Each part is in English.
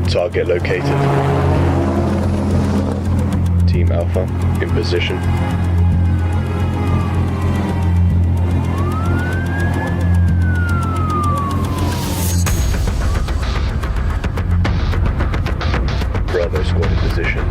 Target located. Team Alpha in position. Bravo squad in position.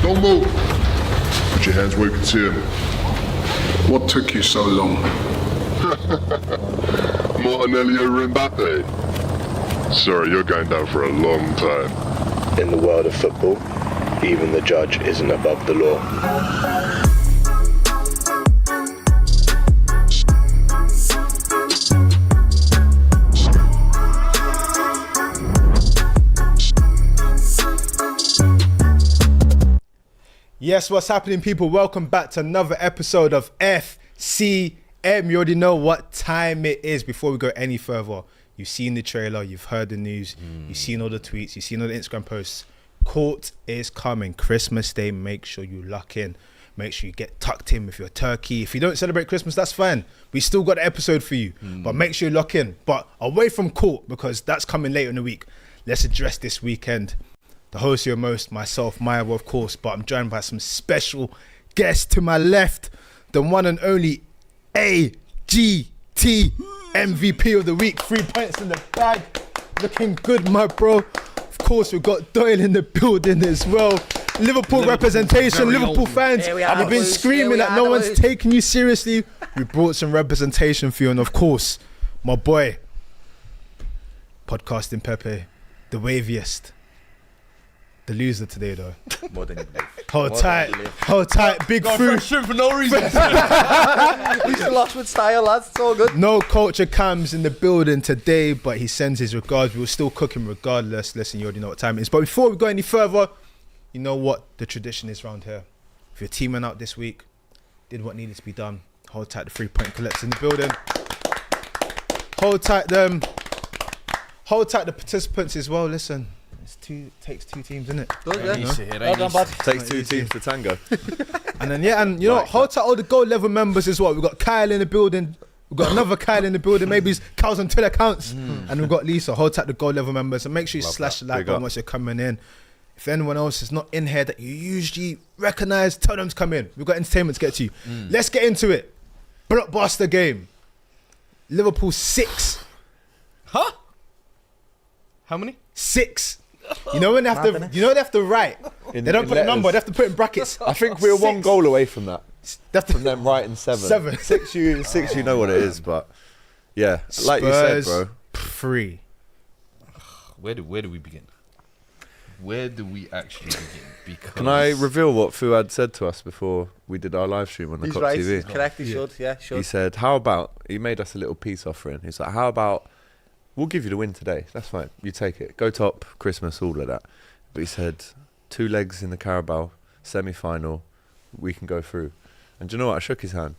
Don't move. Put your hands where you can see them. What took you so long? Martinelli over Mbappe. Sorry, you're going down for a long time. In the world of football, even the judge isn't above the law. Yes, what's happening, people? Welcome back to another episode of FCM. You already know what time it is. Before we go any further, you've seen the trailer, you've heard the news, you've seen all the tweets, you've seen all the Instagram posts. Court is coming. Christmas Day, make sure you lock in. Make sure you get tucked in with your turkey. If you don't celebrate Christmas, that's fine. We still got an episode for you. But make sure you lock in. But away from court, because that's coming later in the week, let's address this weekend. The host here most, myself, Maya, of course, but I'm joined by some special guests to my left. The one and only AGT MVP of the week. 3 points in the bag. Looking good, my bro. Of course, we've got Doyle in the building as well. Liverpool representation, Liverpool fans. You've been screaming that no one's taking you seriously. We brought some representation for you. And of course, my boy, Podcasting Pepe, the waviest. The loser today, though. More than you believe. Hold tight, big fruit. For no reason. We still lost with style, lads. It's all good. No culture cams in the building today, but he sends his regards. We'll still cook him regardless. Listen, you already know what time it is. But before we go any further, you know what the tradition is around here. If you're teaming out this week, did what needed to be done, hold tight the 3 point collectors in the building. Hold tight them. Hold tight the participants as well. Listen. Takes two teams, innit? Takes two teams to tango. And then and you know, hold tight all the gold level members as well. We've got Kyle in the building. We've got another Kyle in the building. Maybe it's Kyle's until it counts. And we've got Lisa. Hold tight the gold level members, and make sure you slash the like button once you're coming in. If anyone else is not in here that you usually recognise, tell them to come in. We've got entertainment to get to you. Let's get into it. Blockbuster game. Liverpool 6. Huh? How many? 6. You know when they have to, they have to write. They don't put a number. They have to put in brackets. I think we were 1 goal away from that. From them writing 7. 7. 6, you know what it is, but yeah, like you said, bro. 3. Where do we begin? Where do we actually begin? Because can I reveal what Fuad said to us before we did our live stream on the COP TV? He's correct. He should. He said, "How about?" He made us a little peace offering. He's like, "How about?" We'll give you the win today. That's fine. You take it. Go top, Christmas, all of that. But he said, 2 legs in the Carabao, semi-final, we can go through. And do you know what? I shook his hand.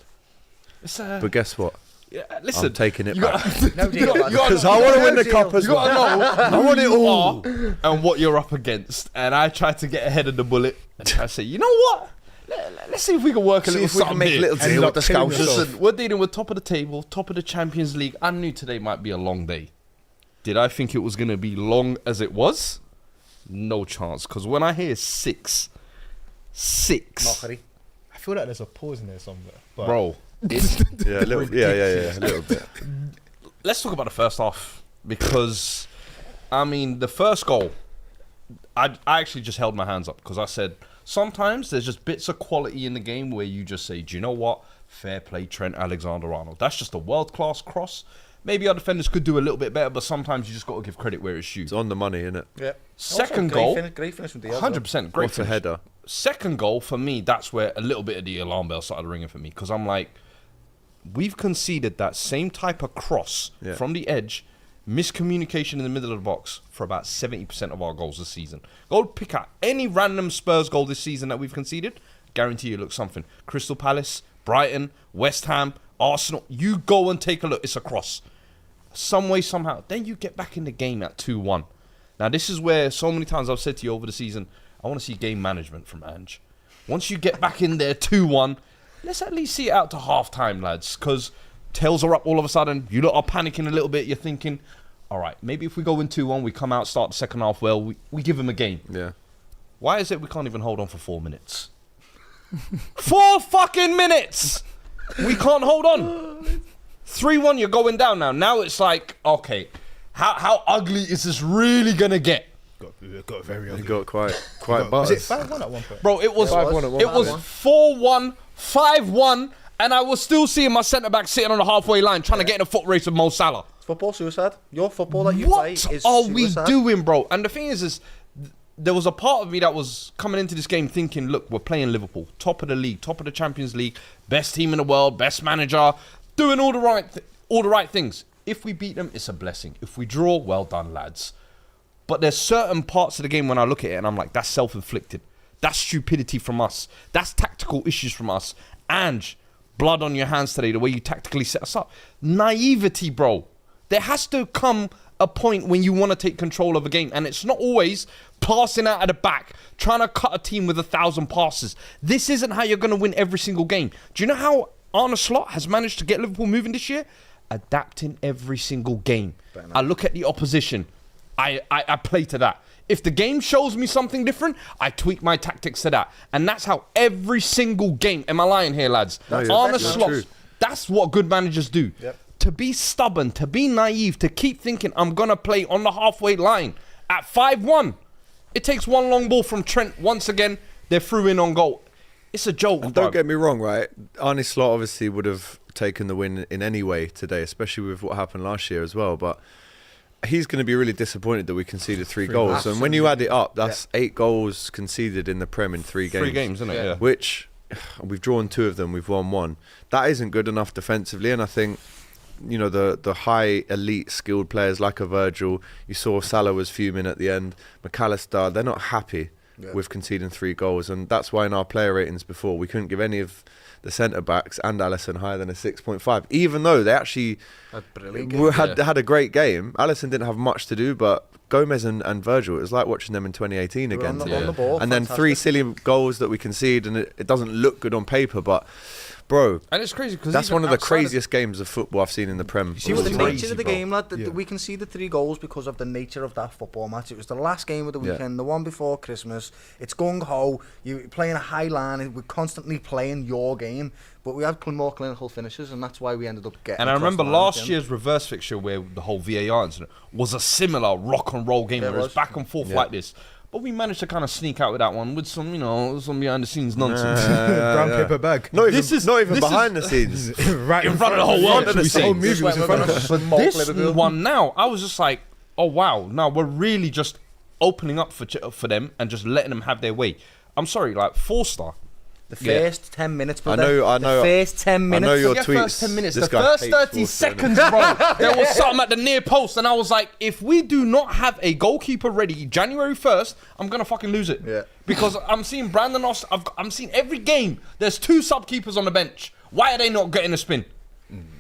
But guess what? Yeah, listen. I'm taking it back. Because I want to win the cup as well. I want it all. And what you're up against. And I tried to get ahead of the bullet. And I say, you know what? Let's see if we can work a little something. Make a little deal with the scouts. Listen, we're dealing with top of the table, top of the Champions League. I knew today might be a long day. Did I think it was going to be long as it was? No chance. Because when I hear 6, I feel like there's a pause in there somewhere. But bro. Yeah, a little bit. Let's talk about the first half. Because, I mean, the first goal, I actually just held my hands up. Because I said, sometimes there's just bits of quality in the game where you just say, do you know what? Fair play, Trent Alexander-Arnold. That's just a world-class cross. Maybe our defenders could do a little bit better, but sometimes you just got to give credit where it's due. It's on the money, innit? Yeah. Second goal, great finish from Diaz. 100%, great What's a header? Second goal, for me, that's where a little bit of the alarm bell started ringing for me. Because I'm like, we've conceded that same type of cross from the edge miscommunication in the middle of the box for about 70% of our goals this season. Go pick out any random Spurs goal this season that we've conceded. Guarantee you look something. Crystal Palace, Brighton, West Ham, Arsenal. You go and take a look. It's a cross. Some way, somehow. Then you get back in the game at 2-1. Now, this is where so many times I've said to you over the season, I want to see game management from Ange. Once you get back in there 2-1, let's at least see it out to half-time, lads. Because tails are up all of a sudden. You lot are panicking a little bit. You're thinking, all right, maybe if we go in 2-1, we come out, start the second half well, we give them a game. Yeah. Why is it we can't even hold on for 4 minutes? 4 fucking minutes! We can't hold on. 3-1, you're going down now. Now it's like, okay, how ugly is this really going to get? Got very ugly. He got quite Was buzzed. it 5-1 at one point? Bro, it was 5-1 at one it was point. 4-1, 5-1, and I was still seeing my centre-back sitting on the halfway line trying to get in a foot race with Mo Salah. It's football suicide. Your football that you play What is are suicide. we doing, bro? And the thing is there was a part of me that was coming into this game thinking, look, we're playing Liverpool, top of the league, top of the Champions League, best team in the world, best manager, doing all the right things. If we beat them, it's a blessing. If we draw, well done, lads. But there's certain parts of the game when I look at it and I'm like, that's self-inflicted. That's stupidity from us. That's tactical issues from us. Ange, blood on your hands today, the way you tactically set us up. Naivety, bro. There has to come a point when you want to take control of a game, and it's not always passing out at the back, trying to cut a team with 1,000 passes. This isn't how you're going to win every single game. Do you know how Arne Slot has managed to get Liverpool moving this year? Adapting every single game. I look at the opposition. I play to that. If the game shows me something different, I tweak my tactics to that. And that's how every single game. Am I lying here, lads? Arne Slot. That's what good managers do. Yep. To be stubborn, to be naive, to keep thinking I'm going to play on the halfway line at 5-1. It takes one long ball from Trent. Once again, they're through in on goal. It's a joke, And bro. don't get me wrong, right? Arne Slot obviously would have taken the win in any way today, especially with what happened last year as well. But he's going to be really disappointed that we conceded 3 goals. Absolutely. And when you add it up, that's 8 goals conceded in the Prem in 3 games. 3 games, isn't it? Yeah. Which, we've drawn 2 of them, we've won 1. That isn't good enough defensively, and I think, you know, the high elite skilled players like a Virgil, you saw Salah was fuming at the end, McAllister, they're not happy with conceding 3 goals, and that's why in our player ratings before we couldn't give any of the centre backs and Alisson higher than a 6.5, even though they actually had a great game. Alisson didn't have much to do, but Gomez and Virgil, it was like watching them in 2018 again. On the ball, and then 3 silly goals that we concede, and it doesn't look good on paper, but bro, And it's crazy because that's one of the craziest games of football I've seen in the Prem. See what the Crazy, nature of the bro. game, lad. Yeah. We conceded 3 goals because of the nature of that football match. It was the last game of the Yeah. weekend, the one before Christmas. It's gung ho. You're playing a high line. We're constantly playing your game, but we had more clinical finishes, and that's why we ended up getting. And I across remember the line at last the end. year's reverse fixture where the whole VAR incident was a similar rock and roll game Yeah, it where it was was. back and forth like this. But we managed to kind of sneak out with that one with some, you know, some behind the scenes nonsense. Brown paper bag. Not even, This is- not even this is- behind the scenes. Right In front of the whole world, should we The say. whole movie This was in way front of we're us. gonna But smoke this Liverpool. one now, I was just like, oh wow, now we're really just opening up for them and just letting them have their way. I'm sorry, like Forster. The Yeah. first 10 minutes, I brother. know. The first 10 minutes. I know your Forget tweets. first 10 minutes. This The guy first hates 30 Forster, seconds, bro. There was something at the near post, and I was like, if we do not have a goalkeeper ready January 1st, I'm gonna fucking lose it. Yeah. Because I'm seeing Brandon Austin. I'm seeing every game. There's 2 sub keepers on the bench. Why are they not getting a spin?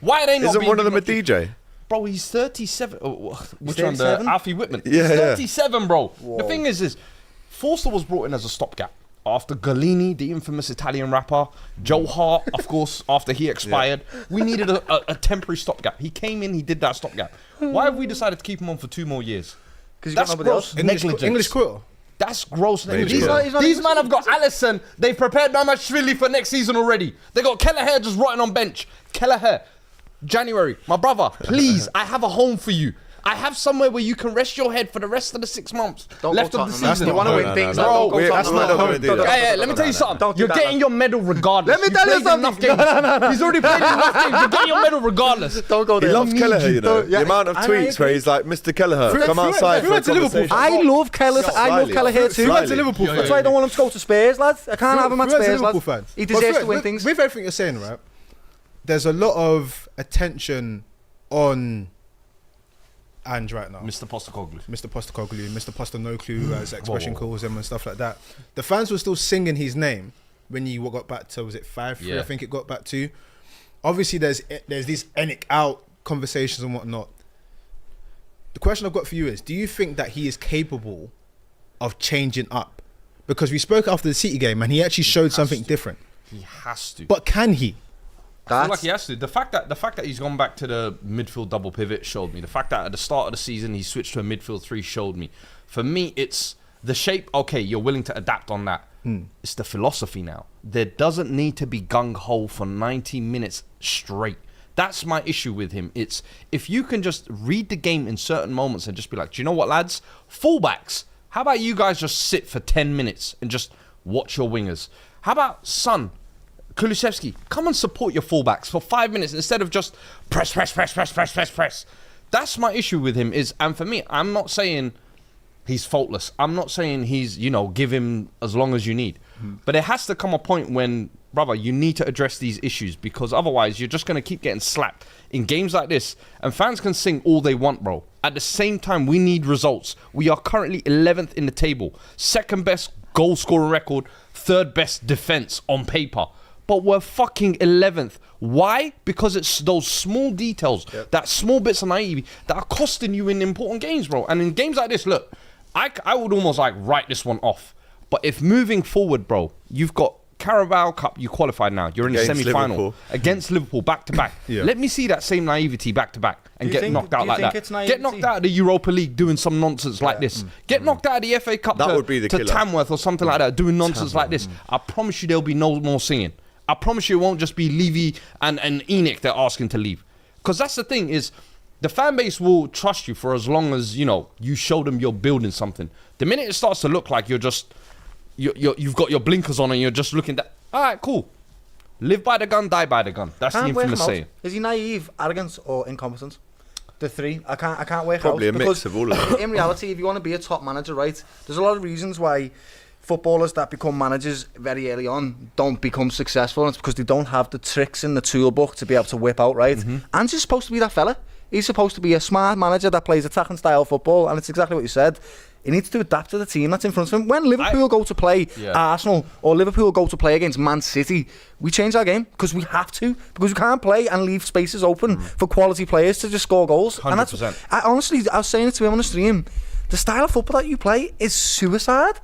Why are they not? Isn't being one of them a given DJ? Bro, he's 37. Which one? 37? Alfie Whitman. Yeah, He's yeah. 37, bro. Whoa. The thing is, Forster was brought in as a stopgap. After Galini, the infamous Italian rapper, Joe Hart, of course, after he expired, we needed a temporary stopgap. He came in, he did that stopgap. Why have we decided to keep him on for 2 more years? Because you got That's nobody gross else. negligence. English quarter. That's gross negligence. He's not- he's not These English, men have got Alisson. They've prepared Mamashvili for next season already. They got Kellegher just rotting on bench. Kellegher, January, my brother, please, I have a home for you. I have somewhere where you can rest your head for the rest of the 6 months Don't left go of the Tottenham. season. You want to No, win no, things, no, lad, no. don't go That's Tottenham. not gonna do that. Hey, let me tell you something. Don't do You're that, getting lad. your medal regardless. Let me tell you played enough something. games. He's already played enough games. You're getting your medal regardless. Don't go He there. loves Kelleher, you know. Yeah, The amount of and I tweets where agree. he's like, Mr. Kelleher, come outside we for a went to Liverpool. conversation. I love Kelleher. I love Slightly. Kelleher too. We went to Liverpool. That's why I don't want him to go to Spurs, lads. I can't have him at We're Spurs, Liverpool lads. fans. He But deserves Fred, to win with- things. With everything you're saying, right? There's a lot of attention on Ange right now. Mr. Postecoglou. Mr. Postecoglou, Mr. Postenoglu, as expression calls him and stuff like that. The fans were still singing his name when you got back to, was it 5-3? Yeah. I think it got back to. Obviously, there's these Enic out conversations and whatnot. The question I've got for you is, do you think that he is capable of changing up? Because we spoke after the City game and he actually showed something different. He has to. But can he? I feel like he has to. The fact that he's gone back to the midfield double pivot showed me. The fact that at the start of the season he switched to a midfield 3 showed me. For me, it's the shape. Okay, you're willing to adapt on that. It's the philosophy now. There doesn't need to be gung-ho for 90 minutes straight. That's my issue with him. It's if you can just read the game in certain moments and just be like, do you know what, lads? Fullbacks, how about you guys just sit for 10 minutes and just watch your wingers? How about Son, Kulusevski, come and support your fullbacks for 5 minutes instead of just press. That's my issue with him and for me, I'm not saying he's faultless. I'm not saying he's, give him as long as you need. But there has to come a point when, brother, you need to address these issues because otherwise you're just going to keep getting slapped in games like this. And fans can sing all they want, bro. At the same time, we need results. We are currently 11th in the table. Second best goal scoring record. Third best defense on paper. But we're fucking 11th. Why? Because it's those small details, that small bits of naivety that are costing you in important games, bro. And in games like this, look, I would almost write this one off. But if moving forward, bro, you've got Carabao Cup, you qualified now. You're in the semi-final against Liverpool back-to-back. Let me see that same naivety back-to-back and get knocked out like that. Get knocked out of the Europa League doing some nonsense like this. Get knocked out of the FA Cup to Tamworth or something like that, doing nonsense like this. I promise you there'll be no more singing. I promise you it won't just be Levy and Enoch they're asking to leave. Because that's the thing is, the fan base will trust you for as long as, you show them you're building something. The minute it starts to look like you've got your blinkers on and you're just looking at, all right, cool. Live by the gun, die by the gun. That's the infamous saying. Is he naive, arrogant, or incompetent? The three. I can't work Probably out. a mix of all of them. In reality, if you want to be a top manager, right, there's a lot of reasons why footballers that become managers very early on don't become successful. And it's because they don't have the tricks in the toolbook to be able to whip out, right? And he's supposed to be that fella. He's supposed to be a smart manager that plays attacking style football, and it's exactly what you said. He needs to adapt to the team that's in front of him. When Liverpool go to play Arsenal or Liverpool go to play against Man City, we change our game because we have to. Because we can't play and leave spaces open for quality players to just score goals. 100%. And that's, I was saying it to him on the stream. The style of football that you play is suicide.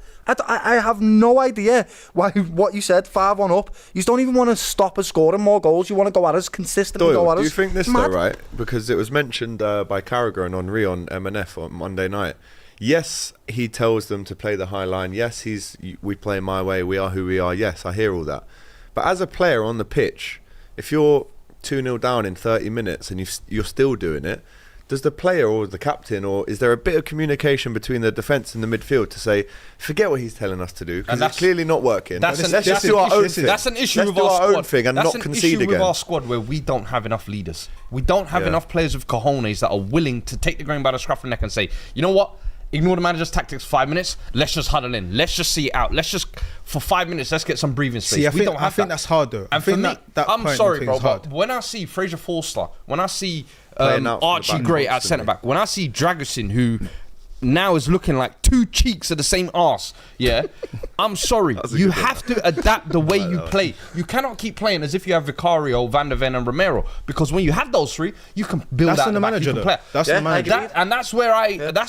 I have no idea why what you said, 5-1 up. You don't even want to stop us scoring more goals. You want to go at us consistently. Doyle, go at do you us. think this Mad. though, right? Because it was mentioned by Carragher and Henry on M&F on Monday night. Yes, he tells them to play the high line. Yes, we play my way. We are who we are. Yes, I hear all that. But as a player on the pitch, if you're 2-0 down in 30 minutes and you're still doing it, does the player or the captain, or is there a bit of communication between the defence and the midfield to say, forget what he's telling us to do, because it's clearly not working. Let's just do our own thing. That's an issue Let's with do our own squad. thing and That's not an concede issue again. with our squad where we don't have enough leaders. We don't have enough players with cojones that are willing to take the game by the scruff of the neck and say, you know what? Ignore the manager's tactics 5 minutes. Let's just huddle in. Let's just see it out. Let's just, for 5 minutes, let's get some breathing space. I think that's hard though. And for me, I'm sorry, bro, but when I see Fraser Forster, when I see Archie Gray at centre back, when I see Dragusin, who now is looking like two cheeks of the same arse, I'm sorry. You have to adapt the way you play. You cannot keep playing as if you have Vicario, Van der Ven and Romero, because when you have those three, you can build that's out the the manager, back. You can play. That's the manager. And that's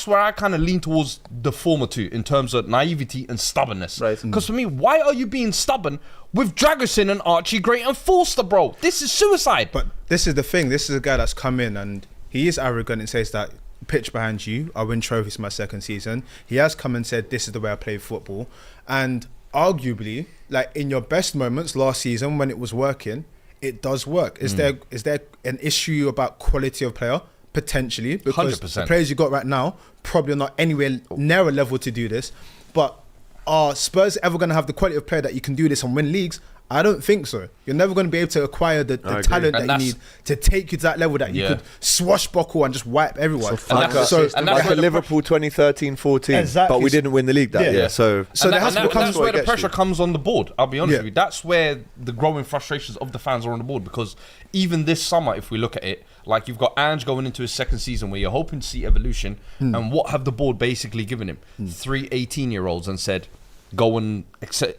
where I kind of lean towards the former two in terms of naivety and stubbornness. Right. Because for me, why are you being stubborn with Dragusin and Archie Gray and Forster, bro? This is suicide. But this is the thing. This is a guy that's come in and he is arrogant and says that pitch behind you, I win trophies my second season. He has come and said this is the way I play football, and arguably, like in your best moments last season when it was working, it does work. Is there an issue about quality of player? Potentially, because 100%. the players you got right now probably not anywhere near a level to do this. But are Spurs ever going to have the quality of player that you can do this and win leagues? I don't think so. You're never going to be able to acquire the talent that you need to take you to that level that you could swashbuckle and just wipe everyone. Like a Liverpool 2013-14, Exactly. But we didn't win the league that year. So that's where the pressure comes on the board. I'll be honest with you. That's where the growing frustrations of the fans are on the board, because even this summer, if we look at it, like you've got Ange going into his second season where you're hoping to see evolution, and what have the board basically given him? 3 18-year-olds and said, go and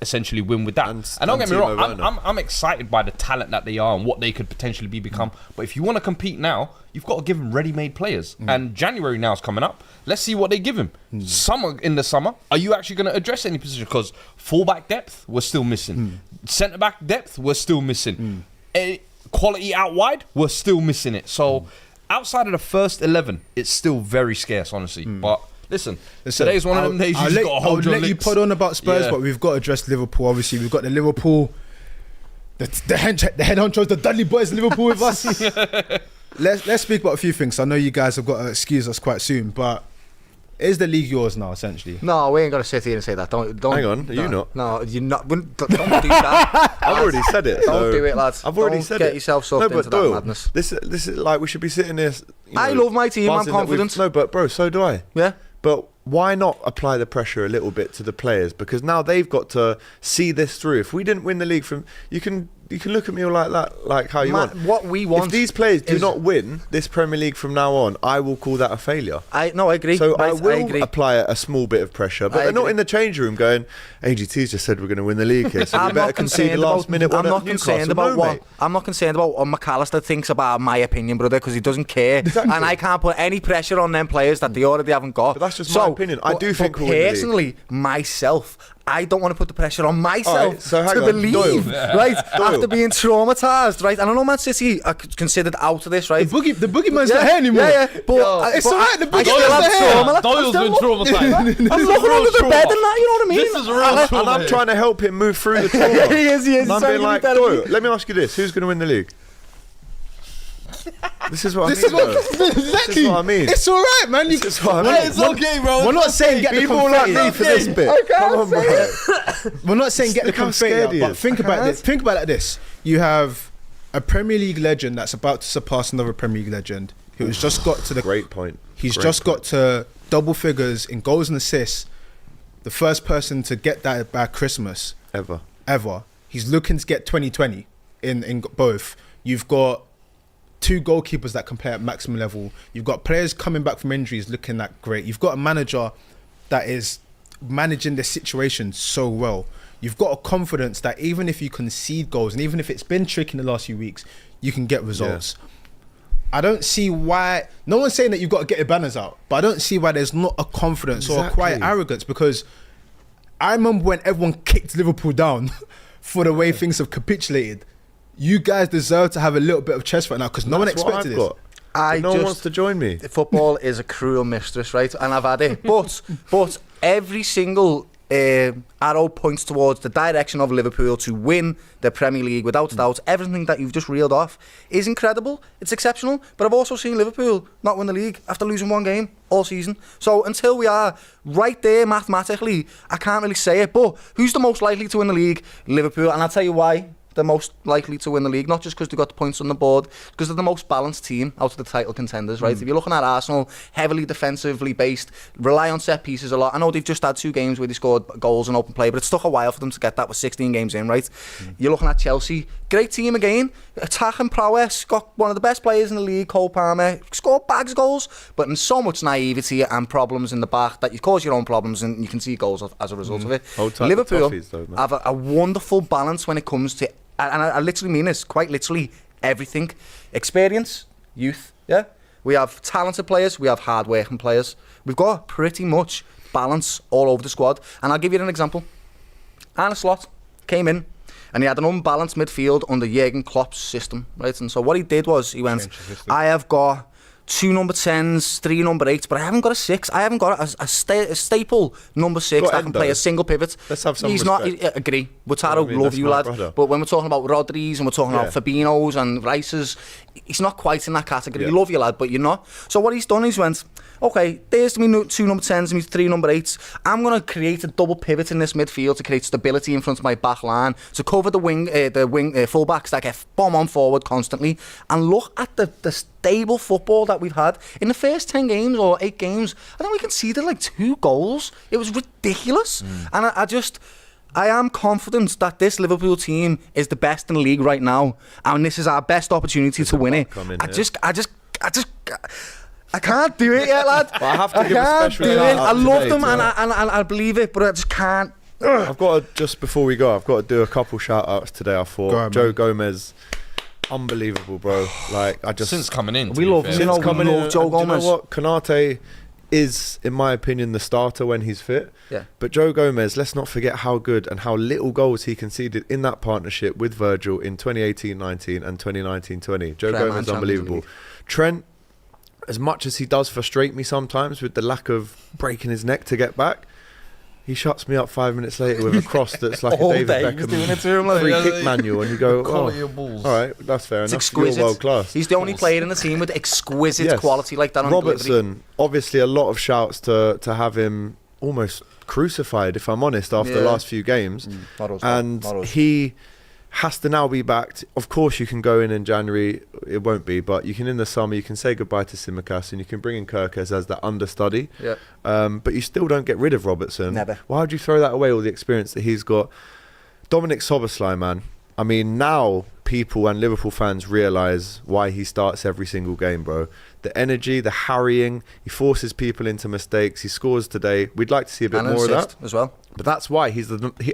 essentially win with that. And don't get me wrong, I'm excited by the talent that they are and what they could potentially become. But if you want to compete now, you've got to give them ready-made players. And January now is coming up. Let's see what they give him. In the summer, are you actually going to address any position? Because fullback depth, we're still missing. Centre-back depth, we're still missing. Quality out wide, we're still missing it. So outside of the first 11, it's still very scarce, honestly. But Listen, today's one of them days you've got to hold your lips. I'll let you put on about Spurs, but we've got to address Liverpool. Obviously, we've got the Liverpool, the head honchos, the Dudley boys, Liverpool with us. Let's speak about a few things. I know you guys have got to excuse us quite soon, but is the league yours now, essentially? No, we ain't got to sit here and say that. Don't. Hang on, are you not? No, you're not. Don't do that. I've already said it. Don't do it, lads. I've already said it. Get yourself sucked into that madness. This is like we should be sitting there. I love my team. I'm confident. No, but bro, so do I. Yeah. But why not apply the pressure a little bit to the players? Because now they've got to see this through. If we didn't win the league, you can look at me all like that, like how you want. What we want. If these players do not win this Premier League from now on, I will call that a failure. I agree. So I will apply a small bit of pressure, but they're not in the change room going, AGT's just said we're going to win the league here, so we better concede the last minute one at Newcastle. I'm not concerned about what McAllister thinks about my opinion, brother, because he doesn't care. Exactly. And I can't put any pressure on them players that they already haven't got. But that's just my opinion. I do think we'll win the league. Personally, myself, I don't want to put the pressure on myself to believe, right? After being traumatised, right? And I know Man City are considered out of this, right? The boogeyman's not here anymore. Yeah. But it's alright, the boogeyman's not here. Doyle's been traumatised. I'm looking under the bed and that, you know what I mean? This is a real trauma. And I'm trying to help him move through the trauma. He is. And I'm being like, Doyle, let me ask you this. Who's going to win the league? This is what I mean. It's all right, man. This is what I mean. It's okay, bro. We're not saying get the confetti. Like me for this bit. Come on, bro. We're not saying get the confetti, but think about this. Think about it like this. You have a Premier League legend that's about to surpass another Premier League legend who has just got to the... Great point. He's just got to double figures in goals and assists. The first person to get that by Christmas. Ever. He's looking to get 2020 in both. You've got 2 goalkeepers that can play at maximum level. You've got players coming back from injuries looking that great. You've got a manager that is managing the situation so well. You've got a confidence that even if you concede goals and even if it's been tricky in the last few weeks, you can get results. Yeah. I don't see why... No one's saying that you've got to get your banners out, but I don't see why there's not a confidence or a quiet arrogance, because I remember when everyone kicked Liverpool down for the way things have capitulated. You guys deserve to have a little bit of chest right now, because no one expected this. No one wants to join me. Football is a cruel mistress, right? And I've had it. But every single arrow points towards the direction of Liverpool to win the Premier League without doubt. Everything that you've just reeled off is incredible. It's exceptional. But I've also seen Liverpool not win the league after losing 1 game all season. So until we are right there mathematically, I can't really say it. But who's the most likely to win the league? Liverpool. And I'll tell you why. The most likely to win the league, not just because they've got the points on the board, because they're the most balanced team out of the title contenders, right? If you're looking at Arsenal, heavily defensively based, rely on set pieces a lot. I know they've just had 2 games where they scored goals in open play, but it took a while for them to get that with 16 games in, right? You're looking at Chelsea, great team again, attacking prowess, got one of the best players in the league, Cole Palmer, scored bags of goals, but in so much naivety and problems in the back that you cause your own problems and you can see goals as a result of it. Liverpool have a wonderful balance when it comes to, and I literally mean this, quite literally, everything. Experience, youth, yeah? We have talented players, we have hard-working players. We've got pretty much balance all over the squad. And I'll give you an example. Arne Slot came in, and he had an unbalanced midfield under Jurgen Klopp's system, right? And so what he did was, he went, I have got 2 number 10s, 3 number 8s, but I haven't got a 6. I haven't got a staple number 6 that can play a single pivot. Let's have some respect. I agree. Whataro, love you, lad. But when we're talking about Rodri's and we're talking about Fabinho's and Rice's, he's not quite in that category. Yeah. Love you, lad, but you're not. So what he's done is went, okay, there's me 2 number 10s and me 3 number 8s. I'm going to create a double pivot in this midfield to create stability in front of my back line, to cover the wing fullbacks that get bomb on forward constantly. And look at the stable football that we've had in the first 10 games or 8 games. I think we conceded like 2 goals. It was ridiculous. And I am confident that this Liverpool team is the best in the league right now, and this is our best opportunity to win it. I can't do it yet, lad. Well, I have to give a special shout out I love today them and I believe it, but I just can't. I've got to, just before we go, I've got to do a couple shout outs today. I thought on, Joe man. Gomez, unbelievable, bro. Like, I just Since coming in, We love him. since we coming love in, Joe and do you Gomez. know what? Konate is, in my opinion, the starter when he's fit. Yeah. But Joe Gomez, let's not forget how good and how little goals he conceded in that partnership with Virgil in 2018-19 and 2019-20. Joe Trent Gomez, and unbelievable. Champions Trent, as much as he does frustrate me sometimes with the lack of breaking his neck to get back, he shuts me up 5 minutes later with a cross that's like a All David day, he was doing it to him, Beckham like- free Yeah, kick manual, and you go, quality oh, of balls. all right, that's fair It's enough. exquisite. You're world class. He's the only player in the team with exquisite Yes. quality like that on delivery. Robertson, obviously a lot of shouts to have him almost crucified, if I'm honest, after the Yeah. last few games. Not us, And not us. he has to now be backed. Of course, you can go in January, it won't be, but you can in the summer, you can say goodbye to Tsimikas and you can bring in Kirkes as that understudy. Yeah. But you still don't get rid of Robertson. Never. Why would you throw that away, all the experience that he's got? Dominic Szoboszlai, man. I mean, now people and Liverpool fans realise why he starts every single game, bro. The energy, the harrying, he forces people into mistakes, he scores today. We'd like to see a bit And an more of assist that. as well. But that's why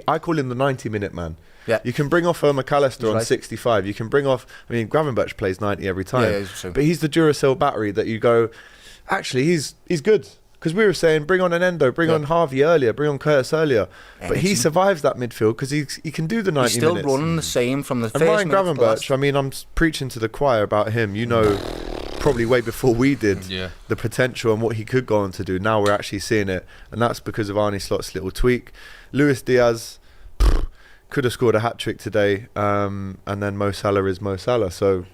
I call him the 90-minute man. Yeah. You can bring off a McAllister He's on right. 65. You can bring off, I mean, Gravenberch plays 90 every time. Yeah, he's true. But he's the Duracell battery that you go, actually, he's good. Because we were saying, bring on an Endo, bring on Harvey earlier, bring on Curtis earlier. But he Energy. survives that midfield because he can do the 90 He's still minutes. running the same from the And first Ryan minute to the last. Gravenberch, I mean, I'm preaching to the choir about him. You know, probably way before we did, Yeah. the potential and what he could go on to do. Now we're actually seeing it. And that's because of Arne Slot's little tweak. Luis Diaz could have scored a hat-trick today. And then Mo Salah is Mo Salah. So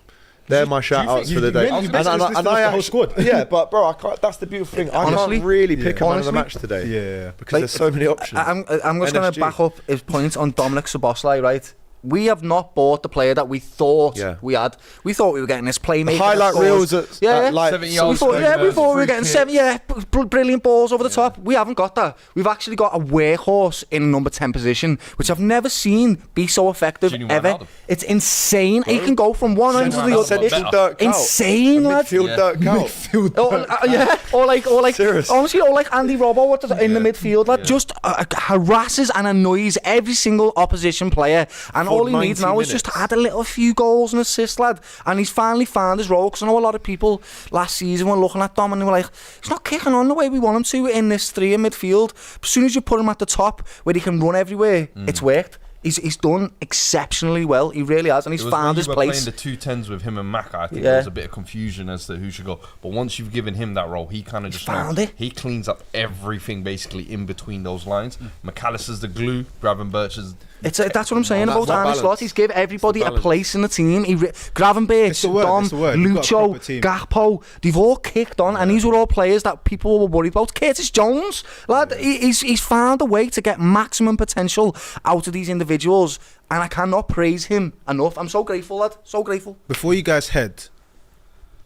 they're my shout-outs for the day. You basically listed off the whole squad. Yeah, but bro, I can't, that's the beautiful thing. I Honestly- can't really pick a man of the Honestly- match today. Yeah. Because there's so many options. I'm just going to NSG. back up his point on Dominic Szoboszlai, right? We have not bought the player that we thought Yeah. we had. We thought we were getting this playmaker. Highlight that scores. reels at, Yeah, at like 70 We yards. thought, we thought we were getting Free 7, brilliant balls over the top. We haven't got that. We've actually got a workhorse in number 10 position, which I've never seen be so effective Genuine ever. Ronaldo. It's insane. He can go from one end to the Genuine other. Ronaldo. It's Better. Dirk Kuyt. insane, A lad. midfield Yeah. Dirk Kuyt. Or like, Serious. honestly, or like Andy Robbo in the midfield, lad, just harasses and annoys every single opposition player, and For all he needs 90 now is just minutes. to add a little few goals and assists, lad, and he's finally found his role. Because I know a lot of people last season were looking at Dom and they were like, he's not kicking on the way we want him to in this 3 in midfield. But as soon as you put him at the top where he can run everywhere, it's worked. He's done exceptionally well. He really has, and he's It was found when his you were place. playing the 2 10s with him and Maka. I think Yeah. there was a bit of confusion as to who should go. But once you've given him that role, he kind of just found knows. it. He cleans up everything basically in between those lines. McAllister's the glue. Gravenberch is. That's what I'm saying That's about the Arne balance. Slot. He's give everybody It's the a balance. place in the team. It's Gravenberch, the word, Dom, it's the word. You've got a Lucho, proper team. Gakpo, they've all kicked on, and these were all players that people were worried about. Curtis Jones, lad, he's found a way to get maximum potential out of these individuals, and I cannot praise him enough. I'm so grateful, lad. So grateful. Before you guys head,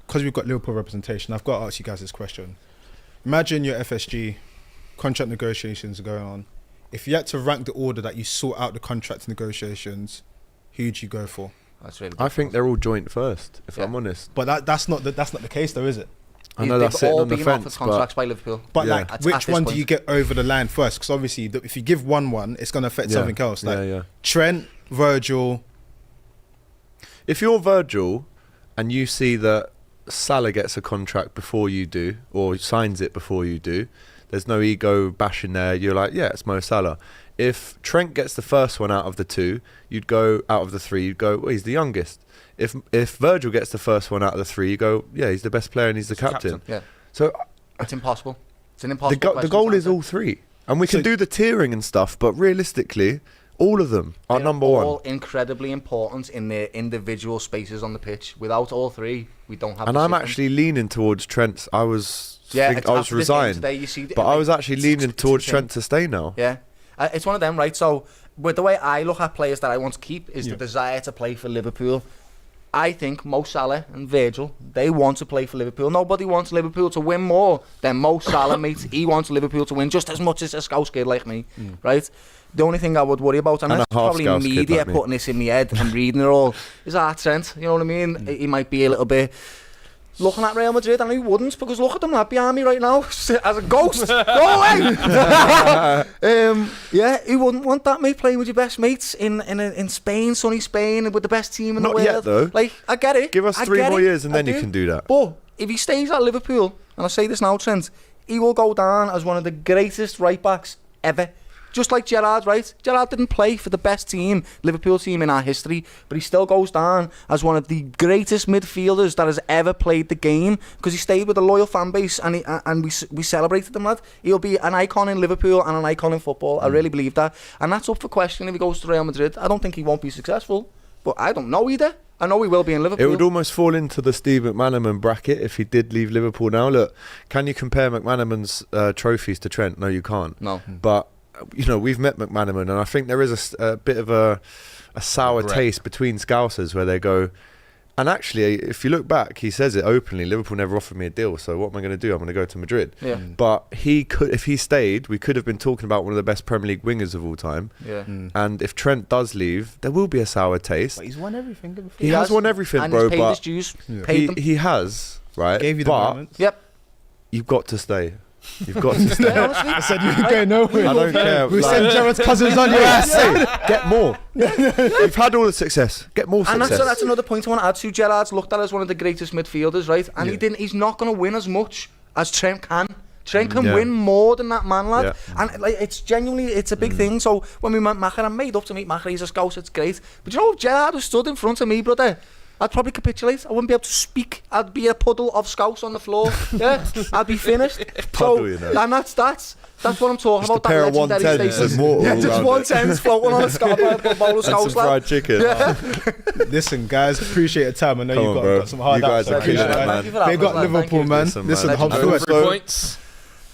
because we've got Liverpool representation, I've got to ask you guys this question. Imagine your FSG contract negotiations are going on. If you had to rank the order that you sort out the contract negotiations, who'd you go for? That's really. I think they're all joint first, if Yeah. I'm honest. But that's not the case, though, is it? I know that's sitting all on the been fence, offered contracts by Liverpool. But Yeah. like, At which this one point. do you get over the line first? Because obviously, if you give one, it's going to affect something else. Like yeah. Trent, Virgil. If you're Virgil and you see that Salah gets a contract before you do, or signs it before you do, there's no ego bashing there. You're like, yeah, it's Mo Salah. If Trent gets the first one out of the 2, you'd go out of the 3. You'd go, well, he's the youngest. If Virgil gets the first one out of the 3, you go, yeah, he's the best player and he's the captain. Yeah, So it's impossible. It's an the impossible. goal is all 3, and we can So- do the tiering and stuff. But realistically, All of them are They're number all one. incredibly important in their individual spaces on the pitch. Without all three, we don't have. And the I'm system. actually leaning towards Trent. I was Yeah, I was after this game resigned, today, you see, but like, I was actually it's- leaning it's towards insane. Trent to stay now. Yeah, it's one of them, right? So, with the way I look at players that I want to keep is the desire to play for Liverpool. I think Mo Salah and Virgil, they want to play for Liverpool. Nobody wants Liverpool to win more than Mo Salah, mate. He wants Liverpool to win just as much as a Scouse kid like me, right? The only thing I would worry about, and And that's a half probably Scouse kid media like me. putting this in my head and reading it all, is Trent. You know what I mean? He might be a little bit looking at Real Madrid, and he wouldn't, because look at them lad behind me right now as a ghost. Go away. Yeah, he wouldn't want that, mate, playing with your best mates in Spain, sunny Spain, with the best team in Not the world. yet, though. Like, I get it. Give us I 3 get more it. years and I then you do. can do that. But if he stays at Liverpool, and I say this now, Trent, he will go down as one of the greatest right backs ever. Just like Gerrard, right? Gerrard didn't play for the best team, Liverpool team in our history, but he still goes down as one of the greatest midfielders that has ever played the game, because he stayed with a loyal fan base, and we celebrated him, lad. He'll be an icon in Liverpool and an icon in football. I really believe that. And that's up for question if he goes to Real Madrid. I don't think he won't be successful, but I don't know either. I know he will be in Liverpool. It would almost fall into the Steve McManaman bracket if he did leave Liverpool now. Look, can you compare McManaman's trophies to Trent? No, you can't. No. But, you know, we've met McManaman, and I think there is a bit of a sour Regret. taste between Scousers where they go, and actually, if you look back, he says it openly, Liverpool never offered me a deal, so what am I going to do? I'm going to go to Madrid. Yeah. But he could, if he stayed, we could have been talking about one of the best Premier League wingers of all time. Yeah. And if Trent does leave, there will be a sour taste. But he's won everything. He has won everything, and bro, he's paid but his dues. Paid them. he has, right? Gave you the but moments. Yep. you've got to stay. You've got to stay. Yeah, honestly. I said you ain't going nowhere. I don't care. We like- send Jared's cousins on your ass. Get more. You've had all the success. Get more And success. that's another point I want to add to. Gerrard's looked at as one of the greatest midfielders, right? And he's not going to win as much as Trent can. Trent can Yeah. win more than that man, lad. Yeah. And like, it's a big thing. So when we met Macher, I made up to meet Macher. He's a Scouse, it's great. But you know, if Gerrard was stood in front of me, brother, I'd probably capitulate. I wouldn't be able to speak. I'd be a puddle of Scouse on the floor. Yeah, I'd be finished. Puddle, you know. And that's what I'm talking Just a about. pair that of legendary 110s status. and water Yeah, all just round one it. tens floating on a bowl of and Scouse, some lad. fried chicken. Listen, guys, appriousate your time. I know Come you've on, got, bro. got some hard You guys outs. are killing it, Appreciate man. Thank you for that, They got lad. Thank Liverpool, you. man. Listen, Listen, man. hop Over through it. 3 So- points.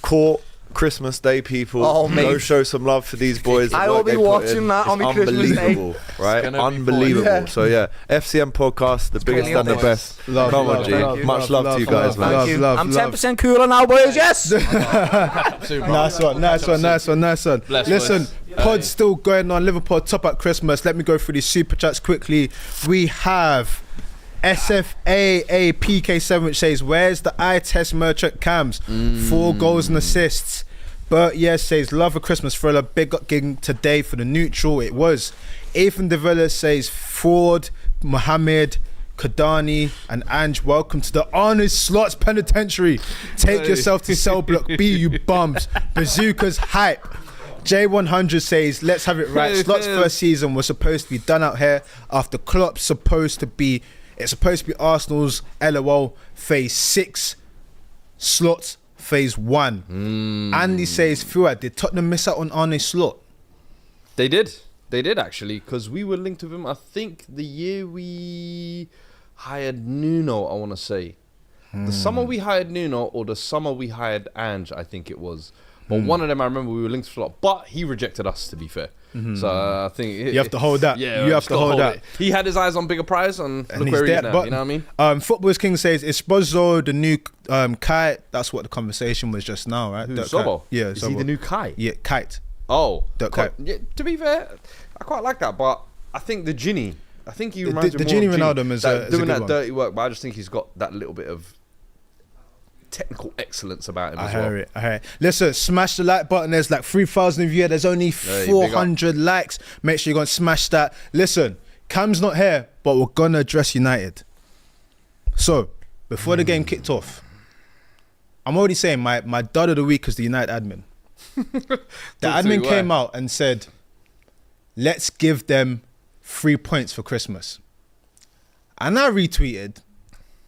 Court Christmas Day, people. Oh, mate. Go show some love for these boys. the I work will be they put watching in. that on It's my Christmas Day. unbelievable, right? gonna be Unbelievable. fun. Yeah. So yeah, FCM Podcast, the biggest gonna and be the awesome. best. Love, Come love, on, G. love, Much love to you guys, man. Thank you. love, I'm love. 10% cooler now, boys. Yes. Nice one, nice one, nice one, nice one. Bless, Listen, bless. pod's still going on. Liverpool top at Christmas. Let me go through these super chats quickly. We have SFAA PK7, which says, "Where's the eye test merchant cams? 4 goals and assists." But yes, says, "Love a Christmas thriller. Big up gig today for the neutral." It was. Ethan Devilla says, "Ford, Mohammed, Kadani and Ange, welcome to the Honest Slots Penitentiary. Take yourself to cell block B, you bums. Bazookas hype." J100 says, "Let's have it right. Slots first season was supposed to be done out here after Klopp's supposed to be Arsenal's LOL phase 6. Slots phase 1. Andy says, "Fuad, did Tottenham miss out on Arne Slot?" They did actually, because we were linked with him. I think the year we hired Nuno, I want to say the summer we hired Nuno or the summer we hired Ange, I think it was. But one of them, I remember we were linked to a lot, but he rejected us, to be fair. So I think You have to hold that. Yeah, You have just to gotta hold that. it. He had his eyes on bigger prize, and look he's where he is dead, now. but- You know what I mean? Football's King says, "Is Spozzo the new kite?" That's what the conversation was just now, right? Who, Dirk Sobo? Kuyt. Yeah, Is he Sobo. the new Kai? Yeah, kite. Oh, Dirk quite- Kuyt. yeah, to be fair, I quite like that, but I think the Ginny. I think he reminds The me more Gini of Gini. Ronaldo is That- a doing good that one. dirty work, but I just think he's got that little bit of technical excellence about him I as hear well. it. I hear it. Listen, smash the like button. There's like 3,000 of you. There's only Hey, 400 likes. Make sure you go and smash that. Listen, Cam's not here, but we're gonna address United. So before the game kicked off, I'm already saying my dud of the week is the United admin. The Talk to me, admin why? came out and said, "Let's give them 3 points for Christmas." And I retweeted,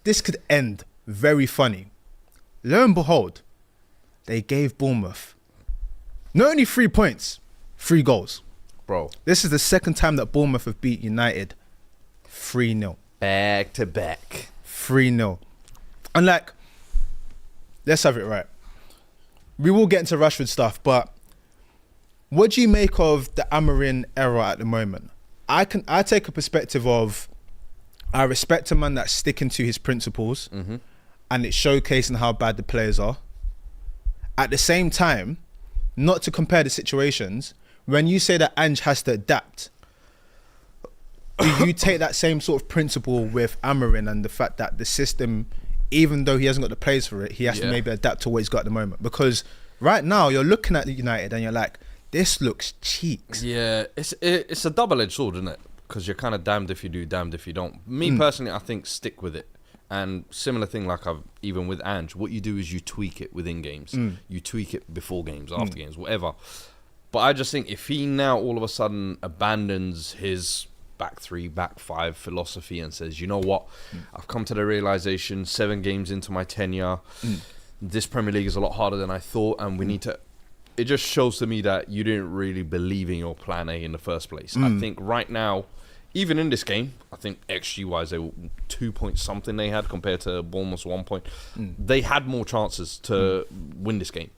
"This could end very funny." Lo and behold, they gave Bournemouth not only 3 points, 3 goals. bro. This is the second time that Bournemouth have beat United 3-0. Back to back. 3-0. And like, let's have it right. We will get into Rashford stuff, but what do you make of the Amorim era at the moment? I take a perspective of, I respect a man that's sticking to his principles and it's showcasing how bad the players are. At the same time, not to compare the situations, when you say that Ange has to adapt, do you take that same sort of principle with Amorim and the fact that the system, even though he hasn't got the players for it, he has to maybe adapt to what he's got at the moment? Because right now you're looking at the United and you're like, this looks cheeks. Yeah, it's a double-edged sword, isn't it? Because you're kind of damned if you do, damned if you don't. Me personally, I think stick with it. And similar thing, like even with Ange, what you do is you tweak it within games. You tweak it before games, after games, whatever. But I just think if he now all of a sudden abandons his back 3, back 5 philosophy and says, you know what, I've come to the realization 7 games into my tenure, this Premier League is a lot harder than I thought, and we need to... It just shows to me that you didn't really believe in your plan A in the first place. I think right now, even in this game, I think XG-wise, they were 2 point something they had compared to Bournemouth's 1 point. They had more chances to win this game,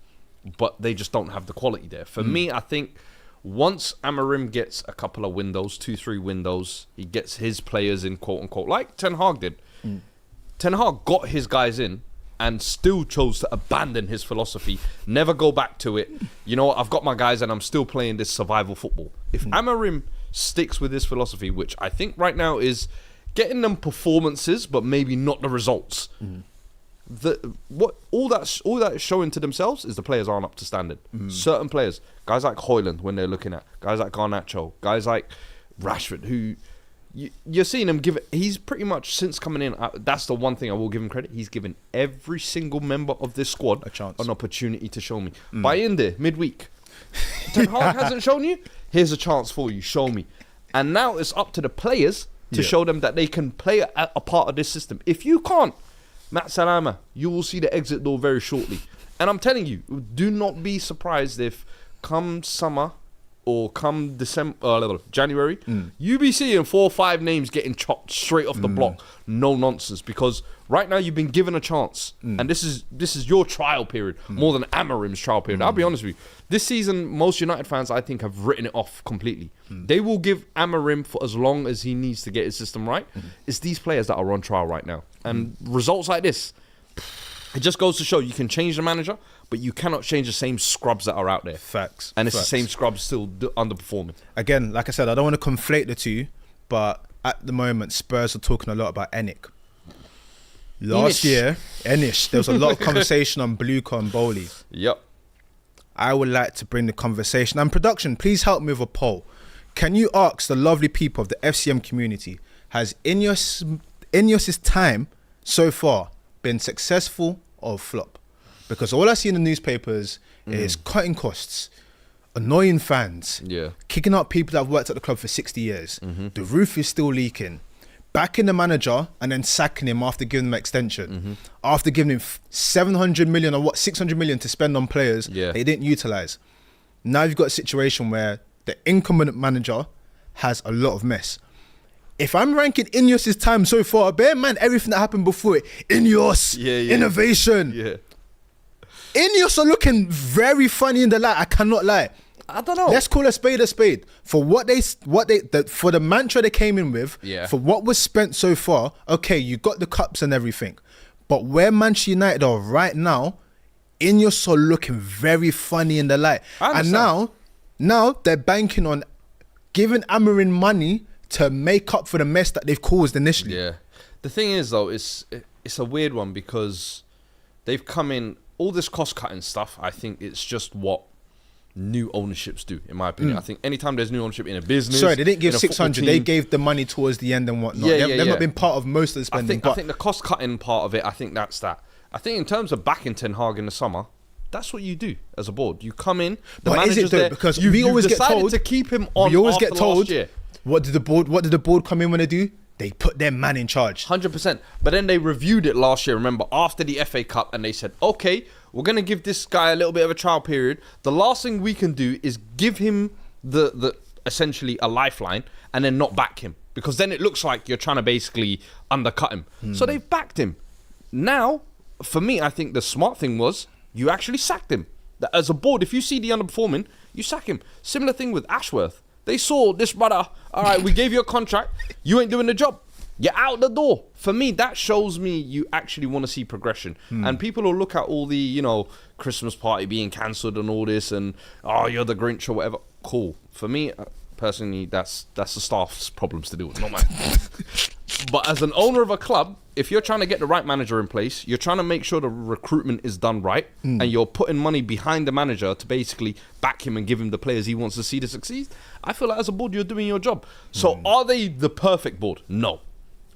but they just don't have the quality there. For me, I think once Amorim gets a couple of windows, 2-3 windows, he gets his players in, quote-unquote, like Ten Hag did. Ten Hag got his guys in and still chose to abandon his philosophy, never go back to it. You know what, I've got my guys and I'm still playing this survival football. If Amorim sticks with this philosophy, which I think right now is getting them performances, but maybe not the results. All that is showing to themselves is the players aren't up to standard. Certain players, guys like Højlund, when they're looking at guys like Garnacho, guys like Rashford, who you're seeing him give it. He's pretty much, since coming in, that's the one thing I will give him credit. He's given every single member of this squad a chance, an opportunity to show me. By in there midweek, Ten Hag hasn't shown you. Here's a chance for you. Show me. And now it's up to the players to show them that they can play a part of this system. If you can't, Matt Salama, you will see the exit door very shortly. And I'm telling you, do not be surprised if come summer or come January, you be seeing 4 or 5 names getting chopped straight off the block. No nonsense, because right now you've been given a chance, and this is your trial period more than Amorim's trial period. I'll be honest with you. This season, most United fans, I think, have written it off completely. They will give Amorim for as long as he needs to get his system right. It's these players that are on trial right now, and results like this, it just goes to show you can change the manager, but you cannot change the same scrubs that are out there. Facts. And it's the same scrubs still underperforming. Again, like I said, I don't want to conflate the two, but at the moment, Spurs are talking a lot about Enick. Last year, Enish, there was a lot of conversation on Blucher and Bowley. Yep. I would like to bring the conversation. And production, please help me with a poll. Can you ask the lovely people of the FCM community, has Ineos's time so far been successful or flop? Because all I see in the newspapers is cutting costs, annoying fans, kicking out people that have worked at the club for 60 years. The roof is still leaking. Backing the manager and then sacking him after giving him an extension. After giving him 700 million or 600 million to spend on players they didn't utilise. Now you've got a situation where the incumbent manager has a lot of mess. If I'm ranking Ineos' time so far, bear in mind everything that happened before it. Ineos, innovation. Ineos are looking very funny in the light. I cannot lie. I don't know. Let's call a spade a spade. For for the mantra they came in with, for what was spent so far, okay, you got the cups and everything. But where Manchester United are right now, Ineos are looking very funny in the light. And now they're banking on giving Amorim money to make up for the mess that they've caused initially. Yeah. The thing is, though, it's a weird one because they've come in, all this cost-cutting stuff, I think it's just what new ownerships do, in my opinion. I think anytime there's new ownership in a business... Sorry, they didn't give 600. They gave the money towards the end and whatnot. They've not been part of most of the spending. I think the cost-cutting part of it, I think that's that. I think in terms of backing Ten Hag in the summer, that's what you do as a board. You come in, the manager's there. Because we always get told to keep him on. We always get told. Last year. What did the board come in when they do? They put their man in charge. 100%. But then they reviewed it last year, remember, after the FA Cup, and they said, okay, we're going to give this guy a little bit of a trial period. The last thing we can do is give him essentially a lifeline and then not back him, because then it looks like you're trying to basically undercut him. So they've backed him. Now, for me, I think the smart thing was you actually sacked him. As a board, if you see the underperforming, you sack him. Similar thing with Ashworth. They saw this brother, all right, we gave you a contract, you ain't doing the job. You're out the door. For me, that shows me you actually want to see progression. And people will look at all the, you know, Christmas party being cancelled and all this and, oh, you're the Grinch or whatever. Cool. For me, personally, that's the staff's problems to deal with, not mine. But as an owner of a club, if you're trying to get the right manager in place, you're trying to make sure the recruitment is done right, and you're putting money behind the manager to basically back him and give him the players he wants to see to succeed, I feel like as a board, you're doing your job. So are they the perfect board? No.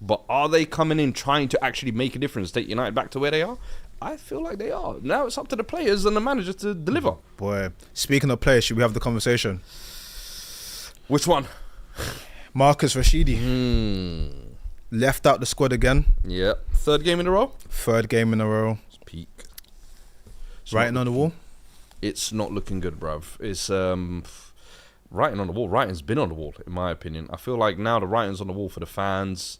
But are they coming in trying to actually make a difference, take United back to where they are? I feel like they are. Now it's up to the players and the manager to deliver. Boy, speaking of players, should we have the conversation? Which one? Marcus Rashidi. Left out the squad again. Yeah. Third game in a row? Third game in a row. It's peak. It's Writing on the wall? It's not looking good, bruv. It's writing on the wall. Writing's been on the wall, in my opinion. I feel like now the writing's on the wall for the fans.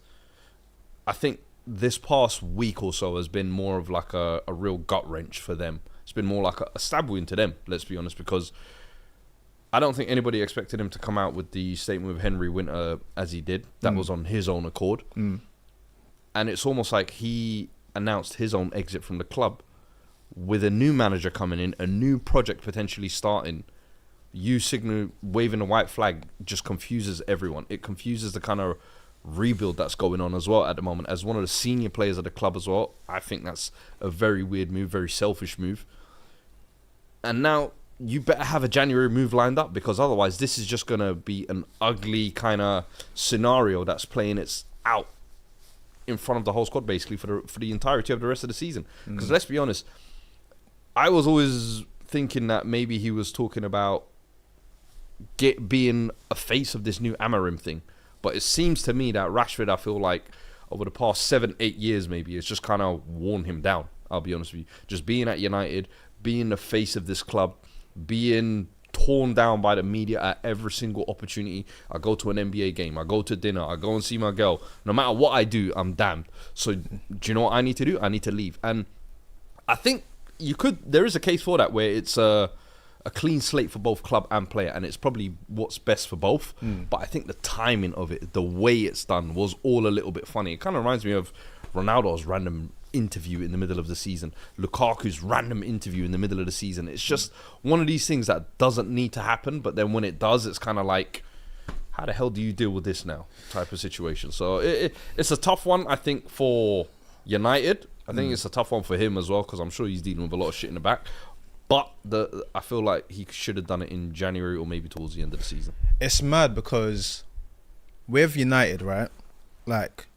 I think this past week or so has been more of like a real gut wrench for them. It's been more like a stab wound to them, let's be honest, because I don't think anybody expected him to come out with the statement with Henry Winter as he did. That was on his own accord. And it's almost like he announced his own exit from the club with a new manager coming in, a new project potentially starting. You waving a white flag just confuses everyone. It confuses the kind of rebuild that's going on as well at the moment. As one of the senior players of the club as well, I think that's a very weird move, very selfish move. And now you better have a January move lined up, because otherwise this is just going to be an ugly kind of scenario that's playing its out in front of the whole squad basically for the entirety of the rest of the season. Because let's be honest, I was always thinking that maybe he was talking about being a face of this new Amarim thing. But it seems to me that Rashford, I feel like over the past 7-8 years maybe, it's just kind of worn him down, I'll be honest with you. Just being at United, being the face of this club, being torn down by the media at every single opportunity. I go to an NBA game, I go to dinner, I go and see my girl. No matter what I do, I'm damned. So do you know what I need to do? I need to leave. And I think there is a case for that, where it's a clean slate for both club and player, and it's probably what's best for both. But I think the timing of it, the way it's done, was all a little bit funny. It kind of reminds me of Ronaldo's random interview in the middle of the season, Lukaku's random interview in the middle of the season. It's just one of these things that doesn't need to happen, but then when it does, it's kind of like, how the hell do you deal with this now type of situation. So it's a tough one, I think, for United. I think it's a tough one for him as well, because I'm sure he's dealing with a lot of shit in the back. But I feel like he should have done it in January or maybe towards the end of the season. It's mad because with United, right, like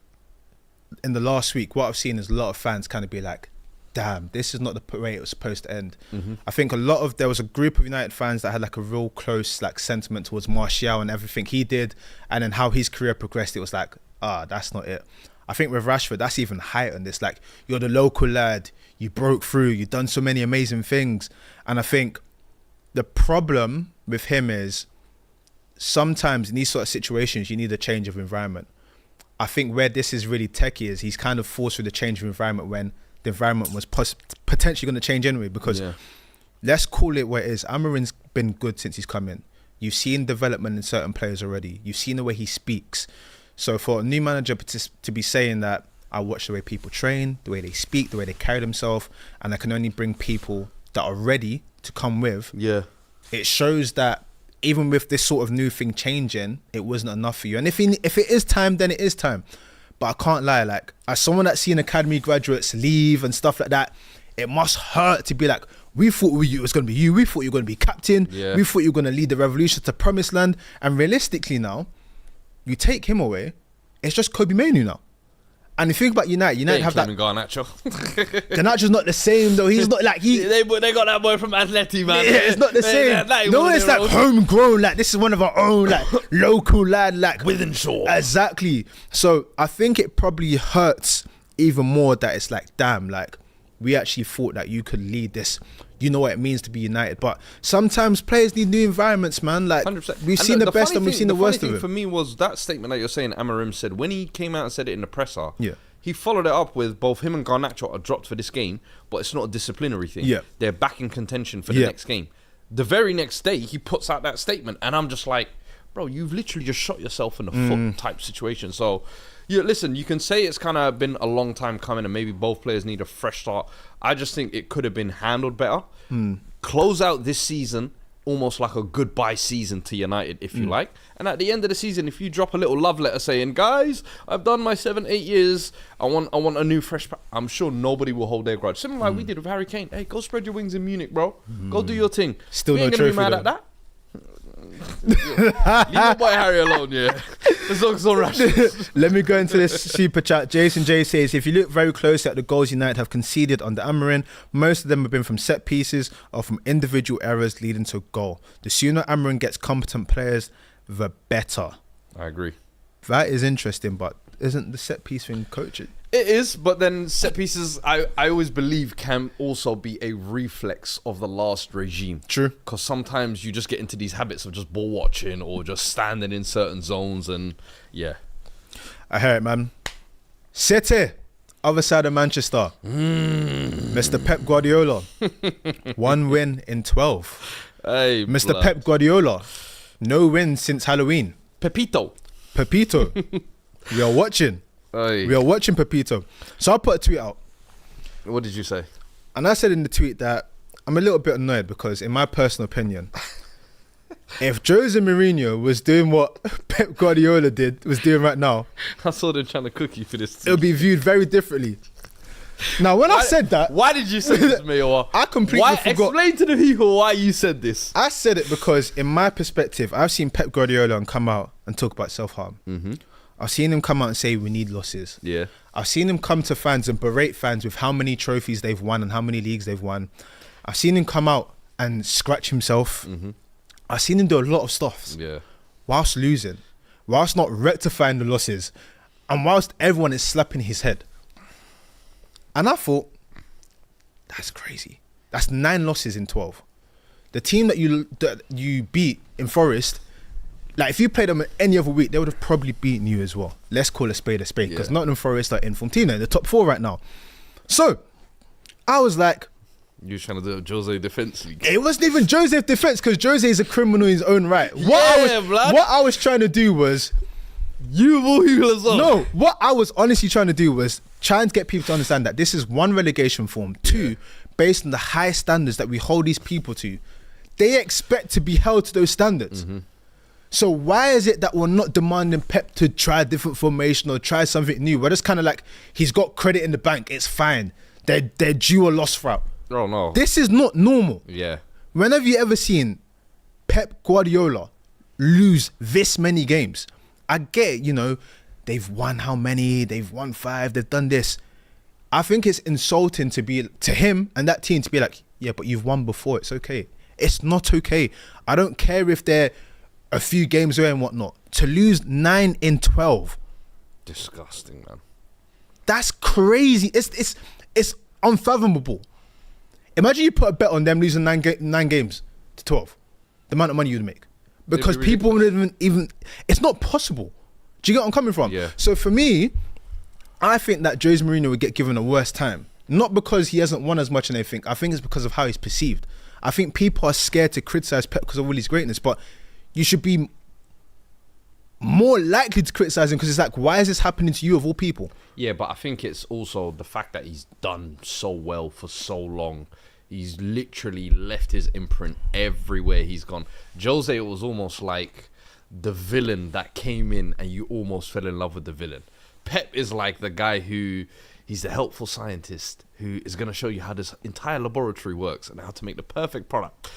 in the last week, what I've seen is a lot of fans kind of be like, damn, this is not the way it was supposed to end. I think there was a group of United fans that had like a real close like sentiment towards Martial and everything he did, and then how his career progressed. It was like, that's not it. I think with Rashford, that's even heightened. It's like, you're the local lad, you broke through, you've done so many amazing things. And I think the problem with him is sometimes in these sort of situations, you need a change of environment. I think where this is really techie is he's kind of forced through the change of environment when the environment was potentially going to change anyway, because let's call it what it is. Amarin's been good since he's come in. You've seen development in certain players already. You've seen the way he speaks. So for a new manager to be saying that, I watch the way people train, the way they speak, the way they carry themselves, and I can only bring people that are ready to come with. Yeah. It shows that even with this sort of new thing changing, it wasn't enough for you. And if it is time, then it is time. But I can't lie, like, as someone that's seen academy graduates leave and stuff like that, it must hurt to be like, we thought it was going to be you, we thought you were going to be captain, we thought you were going to lead the revolution to promised land. And realistically now, you take him away, it's just Kobe Mainoo now. And if you think about United have that. Garnacho. Garnacho's not the same though. He's not like They got that boy from Atleti, man. Yeah, it's not the same. No, it's like homegrown. Like, this is one of our own, like local lad, like Withenshaw. Exactly. So I think it probably hurts even more that it's like, damn, like we actually thought that you could lead this. You know what it means to be United. But sometimes players need new environments, man. Like 100%. we've seen the best and we've seen the worst of it. it. For me was that statement that you're saying Amarim said when he came out and said it in the presser. Yeah. He followed it up with both him and Garnacho are dropped for this game, but it's not a disciplinary thing. Yeah. They're back in contention for the next game. The very next day, he puts out that statement, and I'm just like, bro, you've literally just shot yourself in the foot type situation. So, yeah, listen, you can say it's kind of been a long time coming and maybe both players need a fresh start. I just think it could have been handled better. Close out this season almost like a goodbye season to United, if you like. And at the end of the season, if you drop a little love letter saying, guys, I've done my 7-8 years, I want a new fresh I'm sure nobody will hold their grudge. Similar like we did with Harry Kane. Hey, go spread your wings in Munich, bro. Go do your thing. Still we no ain't gonna trophy be mad though. at that. Leave your boy Harry alone, yeah. As long as no rashes. Let me go into this super chat. Jason J says, if you look very closely at the goals United have conceded under Amarin, most of them have been from set pieces or from individual errors leading to goal. The sooner Amarin gets competent players, the better. I agree. That is interesting, but isn't the set piece thing coaching? It is, but then set pieces, I always believe, can also be a reflex of the last regime. True. Because sometimes you just get into these habits of just ball watching or just standing in certain zones and, yeah. I hear it, man. City, other side of Manchester. Mr. Pep Guardiola. 1 win in 12. Hey, Mr. blood. Pep Guardiola. No win since Halloween. Pepito. Pepito. We are watching. Hey. We are watching Pepito. So I put a tweet out. What did you say? And I said in the tweet that I'm a little bit annoyed because, in my personal opinion, if Jose Mourinho was doing what Pep Guardiola was doing right now, I saw them trying to cook you for this. it would be viewed very differently. Now, when I said that, Why did you say this, Mayor? I completely forgot. Explain to the people why you said this. I said it because, in my perspective, I've seen Pep Guardiola come out and talk about self-harm. I've seen him come out and say we need losses. Yeah. I've seen him come to fans and berate fans with how many trophies they've won and how many leagues they've won. I've seen him come out and scratch himself. I've seen him do a lot of stuff Yeah. whilst losing, whilst not rectifying the losses, and whilst everyone is slapping his head. And I thought, that's crazy. That's 9 losses in 12. The team that you beat in Forest, like if you played them any other week, they would have probably beaten you as well. Let's call a spade because Nottingham Forest are in Fortuna in the top 4 right now. So I was like, You trying to do a Jose defense league? it wasn't even Jose's defense because Jose is a criminal in his own right. blood. What I was trying to do was, You will as well. no, what I was honestly trying to do was trying to get people to understand that this is 1, relegation form, 2, based on the high standards that we hold these people to, they expect to be held to those standards. So why is it that we're not demanding Pep to try a different formation or try something new? We're just kind of like, he's got credit in the bank, it's fine. They're due a loss route. Oh, no. This is not normal. Yeah. When have you ever seen Pep Guardiola lose this many games? I get it, they've won how many? They've won 5, they've done this. I think it's insulting to him and that team to be like, yeah, but you've won before, it's okay. It's not okay. I don't care if they're a few games away and whatnot. To lose 9 in 12. Disgusting, man. That's crazy. It's unfathomable. Imagine you put a bet on them losing 9 games to 12. The amount of money you'd make. Because It'd be people wouldn't even... It's not possible. Do you get what I'm coming from? Yeah. So for me, I think that Jose Mourinho would get given a worse time. Not because he hasn't won as much as anything. I think it's because of how he's perceived. I think people are scared to criticise Pep because of all his greatness. But you should be more likely to criticise him because it's like, why is this happening to you of all people? Yeah, but I think it's also the fact that he's done so well for so long. He's literally left his imprint everywhere he's gone. Jose was almost like the villain that came in and you almost fell in love with the villain. Pep is like the guy who, he's the helpful scientist who is going to show you how this entire laboratory works and how to make the perfect product.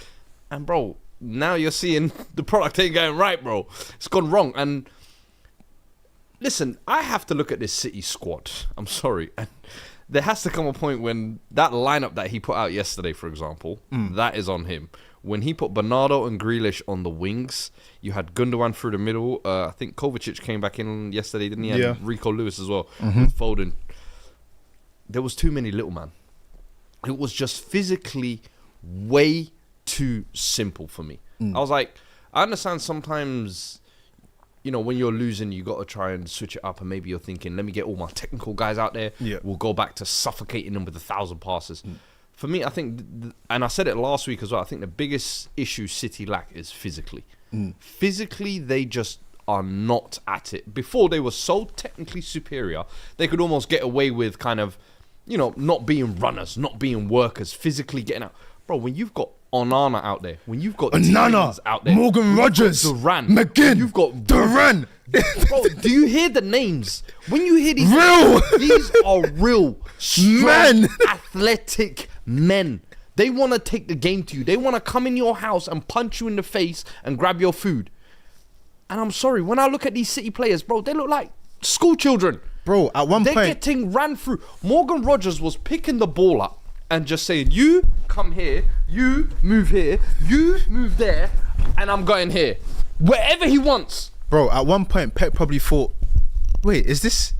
And bro, now you're seeing the product ain't going right, bro. It's gone wrong. And listen, I have to look at this City squad. I'm sorry. And there has to come a point when that lineup that he put out yesterday, for example, that is on him. When he put Bernardo and Grealish on the wings, you had Gundogan through the middle. I think Kovacic came back in yesterday, didn't he? And Yeah. Rico Lewis as well with Foden. There was too many little man. it was just physically way too simple for me. I was like, I understand sometimes, you know, when you're losing, you got to try and switch it up, and maybe you're thinking, let me get all my technical guys out there. Yeah. We'll go back to suffocating them with 1,000 passes. For me, I think, and I said it last week as well, I think the biggest issue City lack is physically. Physically, they just are not at it. Before, they were so technically superior, they could almost get away with kind of, you know, not being runners, not being workers, physically getting out. Bro, when you've got Onana out there, when you've got Onana Tielemans out there, Morgan Rogers, Duran, McGinn, you've got Duran. Bro, do you hear the names? When you hear these, Real. these are real, strong, Men. athletic men. They want to take the game to you. They want to come in your house and punch you in the face and grab your food. And I'm sorry, when I look at these City players, bro, they look like school children. Bro, at one They're point, getting ran through. Morgan Rogers was picking the ball up and just saying, you come here, you move here, you move there, and I'm going here. Wherever he wants. bro, at one point, Pep probably thought, wait, is that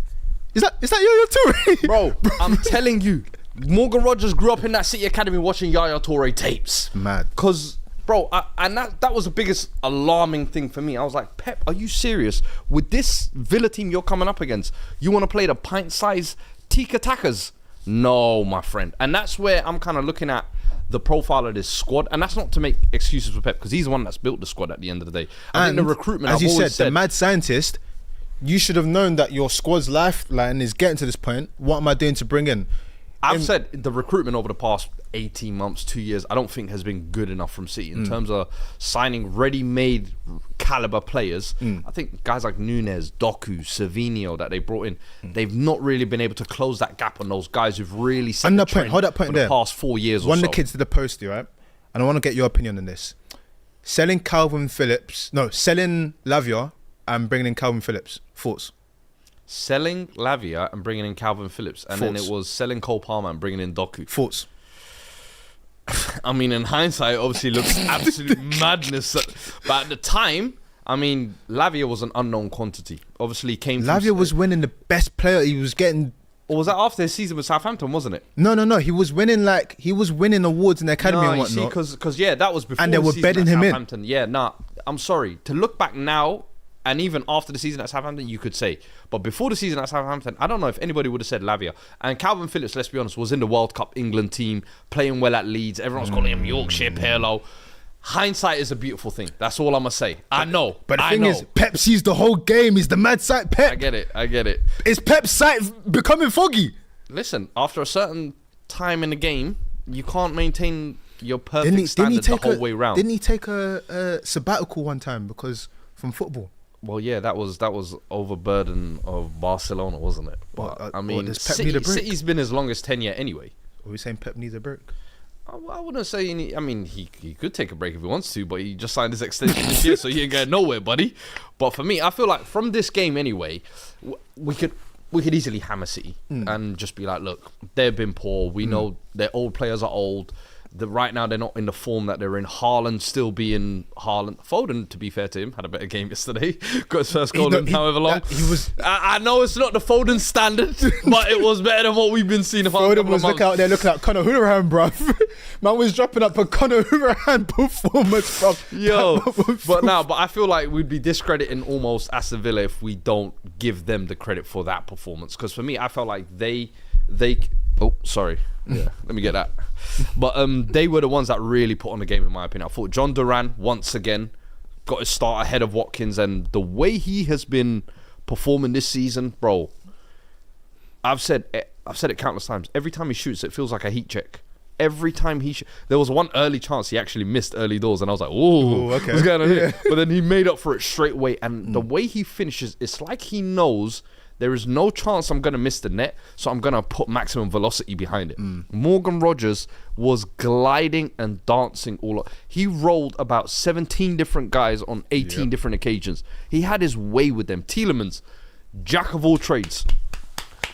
Yaya Toure? Bro, I'm telling you, Morgan Rogers grew up in that City Academy watching Yaya Toure tapes. Mad. Because, bro, and that was the biggest alarming thing for me. I was like, Pep, are you serious? With this Villa team you're coming up against, you want to play the pint-sized tiki-takas? No, my friend. And that's where I'm kind of looking at the profile of this squad. And that's not to make excuses for Pep, because he's the one that's built the squad at the end of the day. I think the recruitment, as I've you always said, the mad scientist, you should have known that your squad's lifeline is getting to this point. What am I doing to bring in? I've said the recruitment over the past 18 months, 2 years, I don't think has been good enough from City in terms of signing ready-made caliber players. I think guys like Nunes, Doku, Savinho that they brought in, they've not really been able to close that gap on those guys who've really set the trend hold that point for there. the past 4 years or One so. of the kids did a post, right? And I want to get your opinion on this. Selling selling Lavia and bringing in Calvin Phillips. Thoughts? Selling Lavia and bringing in Calvin Phillips, and then Thoughts? it was selling Cole Palmer and bringing in Doku. Thoughts? I mean, in hindsight, it obviously looks absolute madness. But at the time, I mean, Lavia was an unknown quantity. Obviously, came. Lavia was winning the best player. He was getting. Or was that after his season with Southampton? Wasn't it? No. He was winning awards in the academy and you whatnot. see, because yeah, that was before. And they his were season bedding at him in. Southampton. Yeah, nah. I'm sorry to look back now. And even after the season at Southampton, you could say. But before the season at Southampton, I don't know if anybody would have said Lavia. And Calvin Phillips, let's be honest, was in the World Cup England team, playing well at Leeds. Everyone's calling him Yorkshire Pirlo. Hindsight is a beautiful thing. That's all I'm going to say. I know. But the thing is, Pep sees the whole game. He's the mad sight Pep. I get it. Is Pep's sight becoming foggy? Listen, after a certain time in the game, you can't maintain your perfect standard the whole way round. Didn't he take a sabbatical one time from football? Well, yeah, that was overburden of Barcelona, wasn't it? But I mean, does Pep need a break? City's been his longest tenure anyway. Are we saying Pep needs a break? I wouldn't say any. I mean, he could take a break if he wants to, but he just signed his extension this year, so he ain't going nowhere, buddy. But for me, I feel like from this game anyway, we could easily hammer City and just be like, look, they've been poor. We know their old players are old. Right now they're not in the form that they're in. Haaland still being Haaland. Foden, to be fair to him, had a better game yesterday. Got his first goal in however long. I know it's not the Foden standard, but it was better than what we've been seeing. Foden was looking out there looking like Conor Hurahan, bruv. Man was dropping up a Conor Hurahan performance, bruv. Yo, but I feel like we'd be discrediting almost Aston Villa if we don't give them the credit for that performance. Because for me, I felt like they. Oh, sorry. Yeah, let me get that. But they were the ones that really put on the game, in my opinion. I thought John Duran, once again, got his start ahead of Watkins. And the way he has been performing this season, bro, I've said it countless times. Every time he shoots, it feels like a heat check. Every time there was one early chance he actually missed early doors, and I was like, "Oh, okay, what's going on here?" But then he made up for it straight away. And the way he finishes, it's like he knows there is no chance I'm going to miss the net, so I'm going to put maximum velocity behind it. Morgan Rogers was gliding and dancing all up. He rolled about 17 different guys on 18 different occasions. He had his way with them. Tielemans, jack of all trades.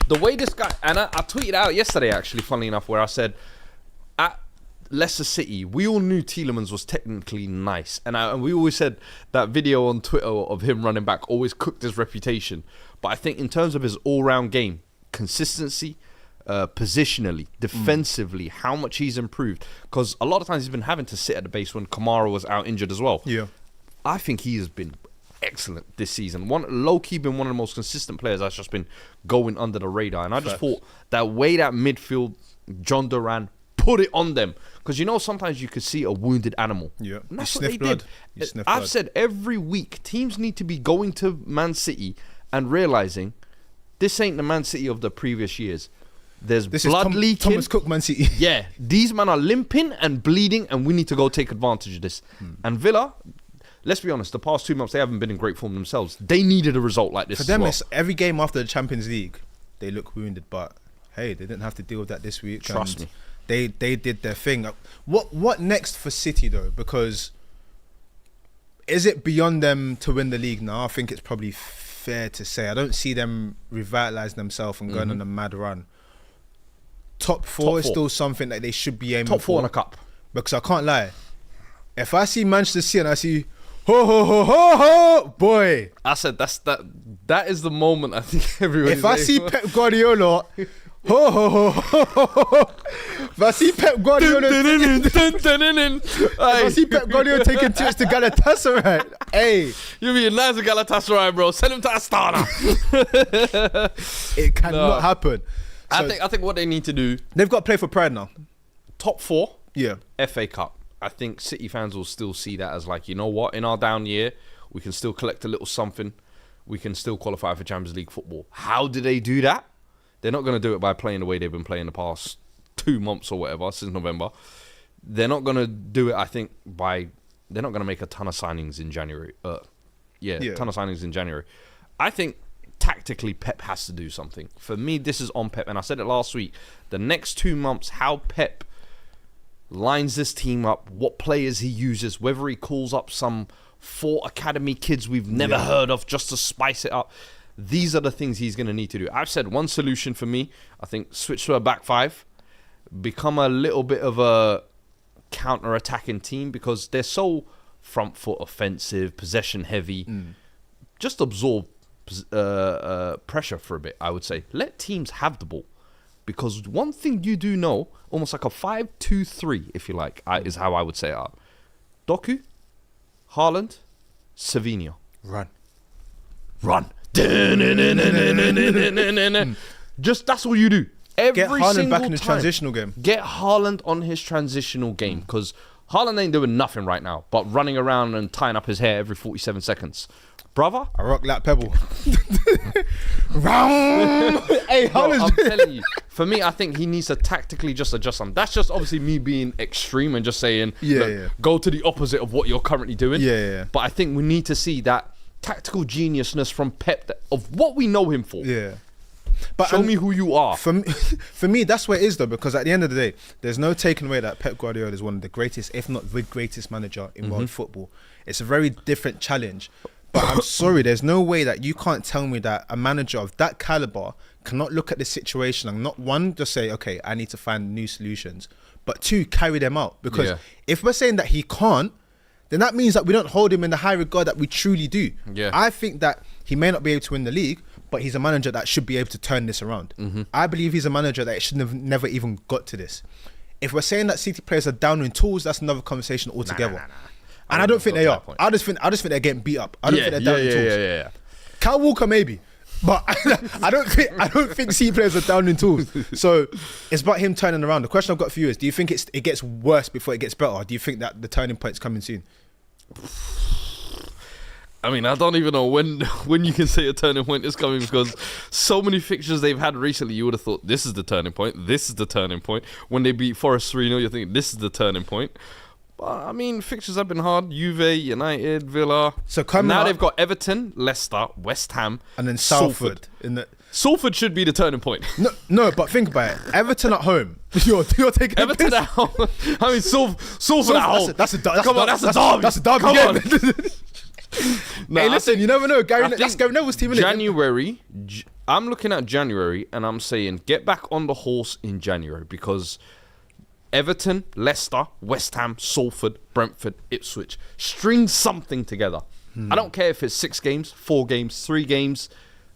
The way this guy, and I tweeted out yesterday, actually, funnily enough, where I said, at Leicester City, we all knew Tielemans was technically nice. And we always said that video on Twitter of him running back always cooked his reputation. But I think in terms of his all-round game, consistency, positionally, defensively, how much he's improved. Because a lot of times he's been having to sit at the base when Kamara was out injured as well. Yeah. I think he has been excellent this season. Low-key been one of the most consistent players that's just been going under the radar. And I just thought that way that midfield, John Duran, put it on them. Because sometimes you could see a wounded animal. Yeah. And that's You what they sniff blood. did. You sniff I've blood. said every week, teams need to be going to Man City and realising this ain't the Man City of the previous years. There's This blood is leaking. Thomas Cook, Man City. Yeah, these men are limping and bleeding, and we need to go take advantage of this. And Villa, let's be honest, the past 2 months, they haven't been in great form themselves. They needed a result like this For them, as well. it's every game after the Champions League, they look wounded. But hey, they didn't have to deal with that this week. Trust and me. They did their thing. What next for City though? Because is it beyond them to win the league now? I think it's probably fair to say. I don't see them revitalising themselves and going on a mad run. Top four is still something that they should be aiming for. Top 4 in a cup. Because I can't lie, if I see Manchester City and I see ho ho ho ho ho, boy. I said that is the moment I think everyone. If I see Pep Guardiola, ho ho ho ho ho ho. If I see Pep Guardiola, if I see Pep Guardiola taking trips to Galatasaray, hey, You be nice with Galatasaray, bro. Send him to Astana. it cannot happen. So I think what they need to do, they've got to play for pride now. top 4, Yeah, FA Cup. I think City fans will still see that as like, you know what, in our down year, we can still collect a little something. We can still qualify for Champions League football. How do they do that? They're not going to do it by playing the way they've been playing the past 2 months or whatever, since November. They're not going to do it, I think, they're not going to make a ton of signings in January. A ton of signings in January. I think tactically Pep has to do something. For me, this is on Pep, and I said it last week. The next 2 months, how Pep lines this team up, what players he uses, whether he calls up some 4 academy kids we've never heard of just to spice it up. These are the things he's going to need to do. I've said one solution for me, I think switch to a back 5, become a little bit of a counter-attacking team because they're so front foot offensive, possession heavy. Just absorb pressure for a bit, I would say. Let teams have the ball. Because one thing you do know, almost like a 5-2-3, if you like, is how I would say it. Doku, Haaland, Savinho. run. Just that's all you do. Every Get Haaland single back in the time. transitional game. Get Haaland on his transitional game because Haaland ain't doing nothing right now but running around and tying up his hair every 47 seconds. Brother? I rock that pebble. Round. Hey, Bro, I'm Haaland's telling you, for me, I think he needs to tactically just adjust something. That's just obviously me being extreme and just saying, look, go to the opposite of what you're currently doing. Yeah. But I think we need to see that tactical geniusness from Pep of what we know him for. Yeah. But Show me who you are. For me, that's where it is though, because at the end of the day, there's no taking away that Pep Guardiola is one of the greatest, if not the greatest manager in world football. It's a very different challenge. But I'm sorry, there's no way that you can't tell me that a manager of that caliber cannot look at the situation and not one, just say, okay, I need to find new solutions, but 2, carry them out. Because if we're saying that he can't, then that means that we don't hold him in the high regard that we truly do. Yeah. I think that he may not be able to win the league, but he's a manager that should be able to turn this around. I believe he's a manager that should have never even got to this. If we're saying that City players are down in tools, that's another conversation altogether. Nah. And I don't think they are. I just think they're getting beat up. I don't think they're down in tools. Yeah. Kyle Walker maybe, but I don't think City players are down in tools. So it's about him turning around. The question I've got for you is: do you think it gets worse before it gets better? Or do you think that the turning point's coming soon? I mean, I don't even know when you can say a turning point is coming because so many fixtures they've had recently, you would have thought this is the turning point. This is the turning point. When they beat Forest 3-0, you're thinking this is the turning point. I mean, fixtures have been hard. Juve, United, Villa. So now they've got Everton, Leicester, West Ham, and then Salford. Salford should be the turning point. No, but think about it. Everton at home. You're taking Everton at home. I mean, Salford at home. That's a derby. That's a derby. Come on. Nah, hey, listen, you never know. That's Gary Neville's team. January. I'm looking at January, and I'm saying get back on the horse in January because Everton, Leicester, West Ham, Salford, Brentford, Ipswich. String something together. I don't care if it's 6 games, 4 games, 3 games.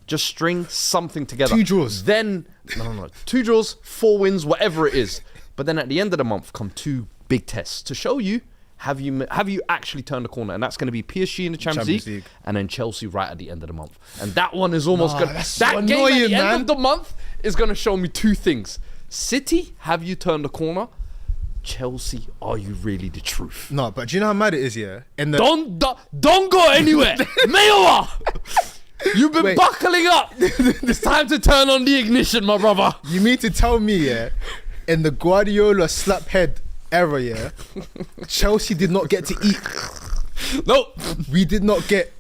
Just string something together. 2 draws. Then, no. 2 draws, 4 wins, whatever it is. But then at the end of the month come 2 big tests to show you, have you actually turned the corner? And that's going to be PSG in the Champions League and then Chelsea right at the end of the month. And that one is almost good. That's That so game annoying, at the man. end of the month is going to show me 2 things. City, have you turned the corner? Chelsea, are you really the truth? No, but do you know how mad it is, yeah? In the Don't go anywhere. Mayowa, you've been buckling up. It's time to turn on the ignition, my brother. You mean to tell me, yeah, in the Guardiola slap head era, yeah, Chelsea did not get to eat. Nope. We did not get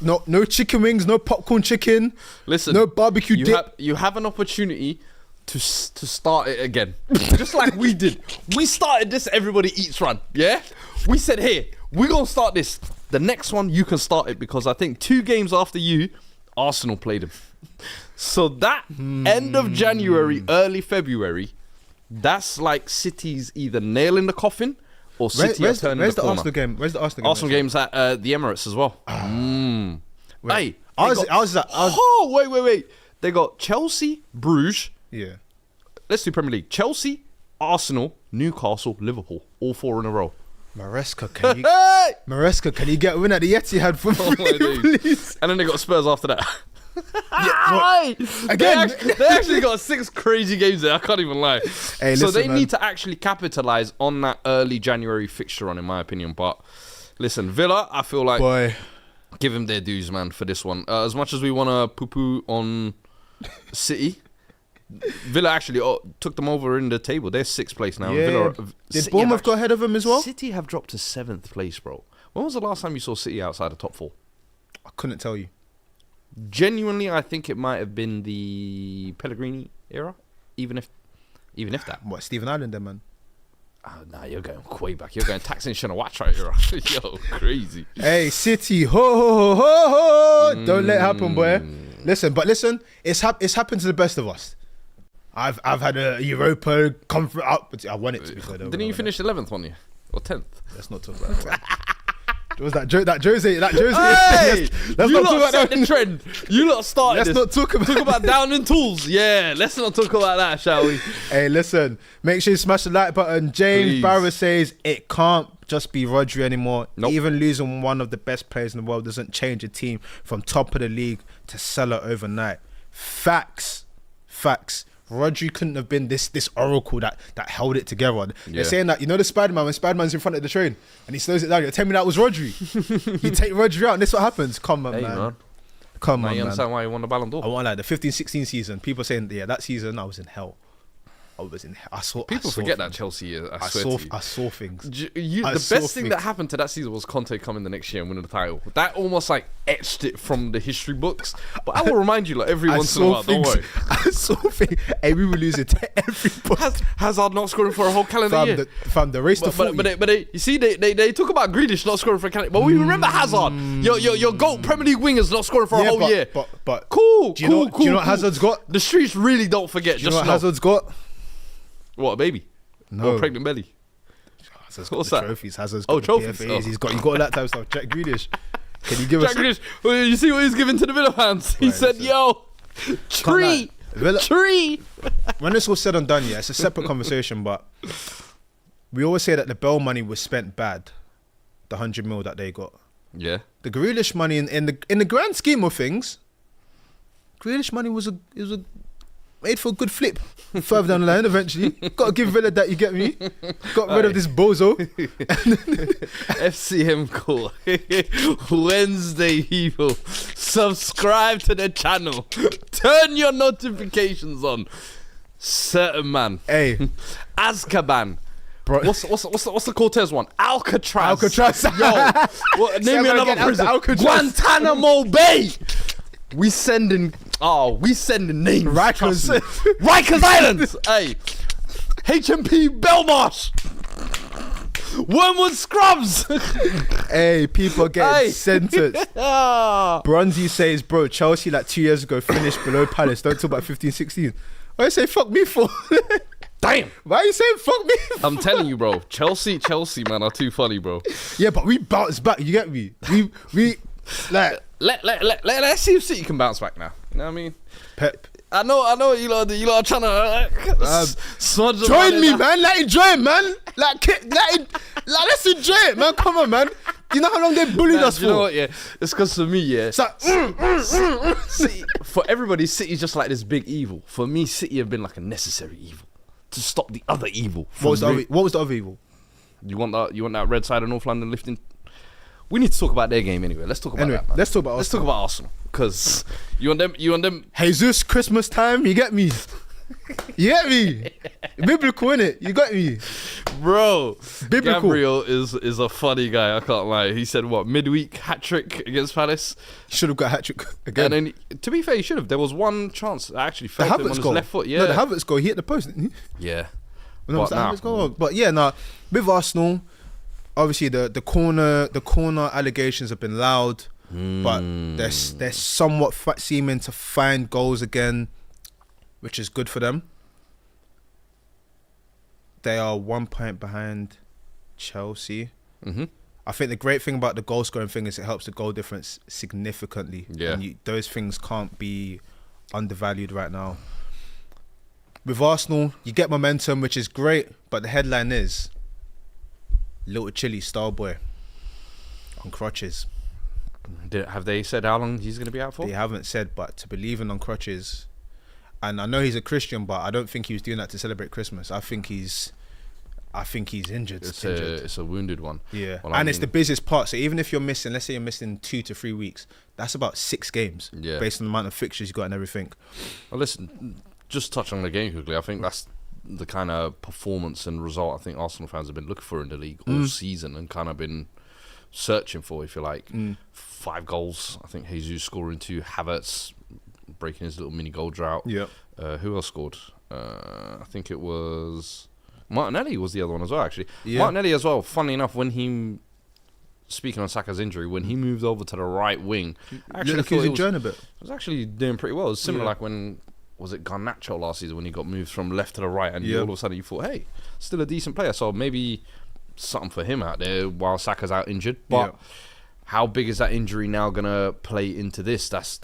no chicken wings, no popcorn chicken. Listen, no barbecue dip. You have an opportunity to start it again, just like we did. We started this Everybody Eats run, yeah? We said, hey, we're going to start this. The next one, you can start it because I think 2 games after you, Arsenal played them. So that end of January, early February, that's like City's either nail in the coffin or City are turning the corner. Arsenal game? Where's the Arsenal game? Arsenal game's at the Emirates as well. Hey, wait. They got Chelsea, Bruges. Yeah. Let's do Premier League. Chelsea, Arsenal, Newcastle, Liverpool. All 4 in a row. Maresca, can you get a win at the Etihad for me, please? And then they got Spurs after that. Again, they actually got 6 crazy games there. I can't even lie. Hey, so listen, they need to actually capitalise on that early January fixture run, in my opinion. But listen, Villa, I feel like give them their dues, man, for this one. As much as we want to poo-poo on City, Villa actually took them over in the table. They're 6th place now. Yeah. Did Bournemouth go ahead of them as well? City have dropped to 7th place, bro. When was the last time you saw City outside the top 4? I couldn't tell you. Genuinely, I think it might have been the Pellegrini era, even if that. What, Stephen Ireland then, man? Oh, nah, you're going way back. You're going Taxing Shinawatra era. Yo, crazy. Hey, City, ho, ho, ho, ho. Don't let it happen, boy. Listen, it's happened to the best of us. I've had a Europa conference. I won it, to be fair. Didn't you finish 11th one year? Or 10th? Let's not talk about that. Was that Jose? Hey, let's you not talk about set that. the trend. You lot started Let's not talk about down in tools. Yeah, let's not talk about that, shall we? Hey, listen. Make sure you smash the like button. James Barrow says it can't just be Rodri anymore. Nope. Even losing one of the best players in the world doesn't change a team from top of the league to seller overnight. Facts. Rodri couldn't have been this oracle that held it together. They're saying that, you know, the Spider-Man, when Spider-Man's in front of the train and he slows it down, you're telling me that was Rodri. You take Rodri out and this is what happens. Come on, man. Come on, man. You understand why he won the Ballon d'Or? I want like the 15-16 season. People saying, yeah, that season I was in hell. People forget that Chelsea. I saw things. The best thing that happened to that season was Conte coming the next year and winning the title. That almost like etched it from the history books. But I will remind you, like every once in a while. Don't worry. I saw things. Hey, we were losing to everybody. Hazard not scoring for a whole calendar year. The race to 40. But you see, they talk about Grealish not scoring for a calendar. But we remember Hazard. Your GOAT Premier League wingers not scoring for a whole year. But cool. Do you know what Hazard's got? The streets really don't forget. Do you know what Hazard's got? What, a baby? No. Or a pregnant belly? Hazard's got What's the that? trophies. Hazard's got the trophies. PFAs. You got all that type of stuff. Jack Grealish. Can you give Jack us... Grealish, well, you see what he's giving to the Villa fans? He said, yo, tree. When it's all said and done, yeah, it's a separate conversation, but we always say that the Bell money was spent bad. The 100 mil that they got. Yeah. The Grealish money, in the grand scheme of things, Grealish money was made for a good flip further down the line eventually. Got to give Villa that, you get me? Got rid of this bozo. FCM call. Wednesday, people. Subscribe to the channel. Turn your notifications on. Certain man. Hey. Azkaban. Bro. What's the Cortez one? Alcatraz. Yo. Name me another prison. Guantanamo Bay. We sending names. Rikers Island. Hey, HMP Belmarsh. Wormwood Scrubs. Hey, people getting sentenced. Bronzy says, bro, Chelsea like 2 years ago finished below Palace. Don't talk about 15-16. Why you say fuck me for? Damn. Why are you saying fuck me? I'm telling you, bro. Chelsea, man, are too funny, bro. Yeah, but we bounced back. You get me? We like. Let's see if City can bounce back now. You know what I mean? Pep. I know you lot are trying to smudge them Join on me, it. man. Like, enjoy it, man. Let's enjoy it, man. Come on, man. You know how long they bullied us You know for? what? Yeah, it's because for me, yeah. It's like, City, for everybody, City's just like this big evil. For me, City have been like a necessary evil to stop the other evil. what was the other evil? You want that red side of North London lifting? We need to talk about their game anyway. Let's talk about Anyway, that. Man. let's talk about Let's talk about Arsenal because you want them. Jesus, Christmas time, you get me. You get me? Biblical, innit? You got me. Bro, Biblical. Gabriel is a funny guy. I can't lie. He said what midweek hat trick against Palace, Should have got a hat trick again. and then to be fair, he should have. There was one chance I actually The felt him on Havertz his goal. left foot. Yeah, No, the Havertz goal. He hit the post, didn't he? yeah. No, it was But the nah. Havertz goal. But yeah, nah. With Arsenal, obviously the corner allegations have been loud, but they're somewhat seeming to find goals again, which is good for them. They are 1 point behind Chelsea. Mm-hmm. I think the great thing about the goal scoring thing is it helps the goal difference significantly. Yeah. And those things can't be undervalued right now. With Arsenal, you get momentum, which is great, but the headline is Little Chilly Star Boy on crutches. Have they said how long he's going to be out for? They haven't said, but to believe in on crutches, and I know he's a Christian, but I don't think he was doing that to celebrate Christmas. I think he's injured. It's a wounded one. Yeah, Well, and it's the busiest part. So even if you're missing, let's say you're missing 2 to 3 weeks, that's about 6 games. Yeah. Based on the amount of fixtures you got and everything. Well, listen, just touch on the game quickly. I think that's the kind of performance and result I think Arsenal fans have been looking for in the league all season and kind of been searching for, if you like. 5 goals. I think Jesus scoring 2, Havertz breaking his little mini goal drought. Yep. Who else scored? I think it was Martinelli was the other one as well, actually. Yeah. Martinelli as well, funnily enough, speaking on Saka's injury, when he moved over to the right wing, I actually Look, he was thought enjoying a bit. it was actually doing pretty well. It was similar Yeah. like when, was it Garnacho last season when he got moved from left to the right and Yeah. all of a sudden you thought, hey, still a decent player. So maybe something for him out there while Saka's out injured. But Yeah. how big is that injury now going to play into this? That's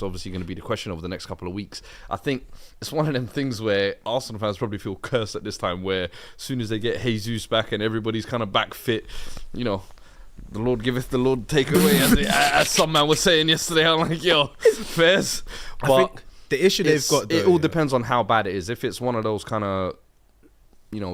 obviously going to be the question over the next couple of weeks. I think it's one of them things where Arsenal fans probably feel cursed at this time, where as soon as they get Jesus back and everybody's kind of back fit, you know, the Lord giveth, the Lord take away, as some man was saying yesterday. I'm like, yo, fairs. I But think the issue they've got, though, it all depends on how bad it is. If it's one of those kind of,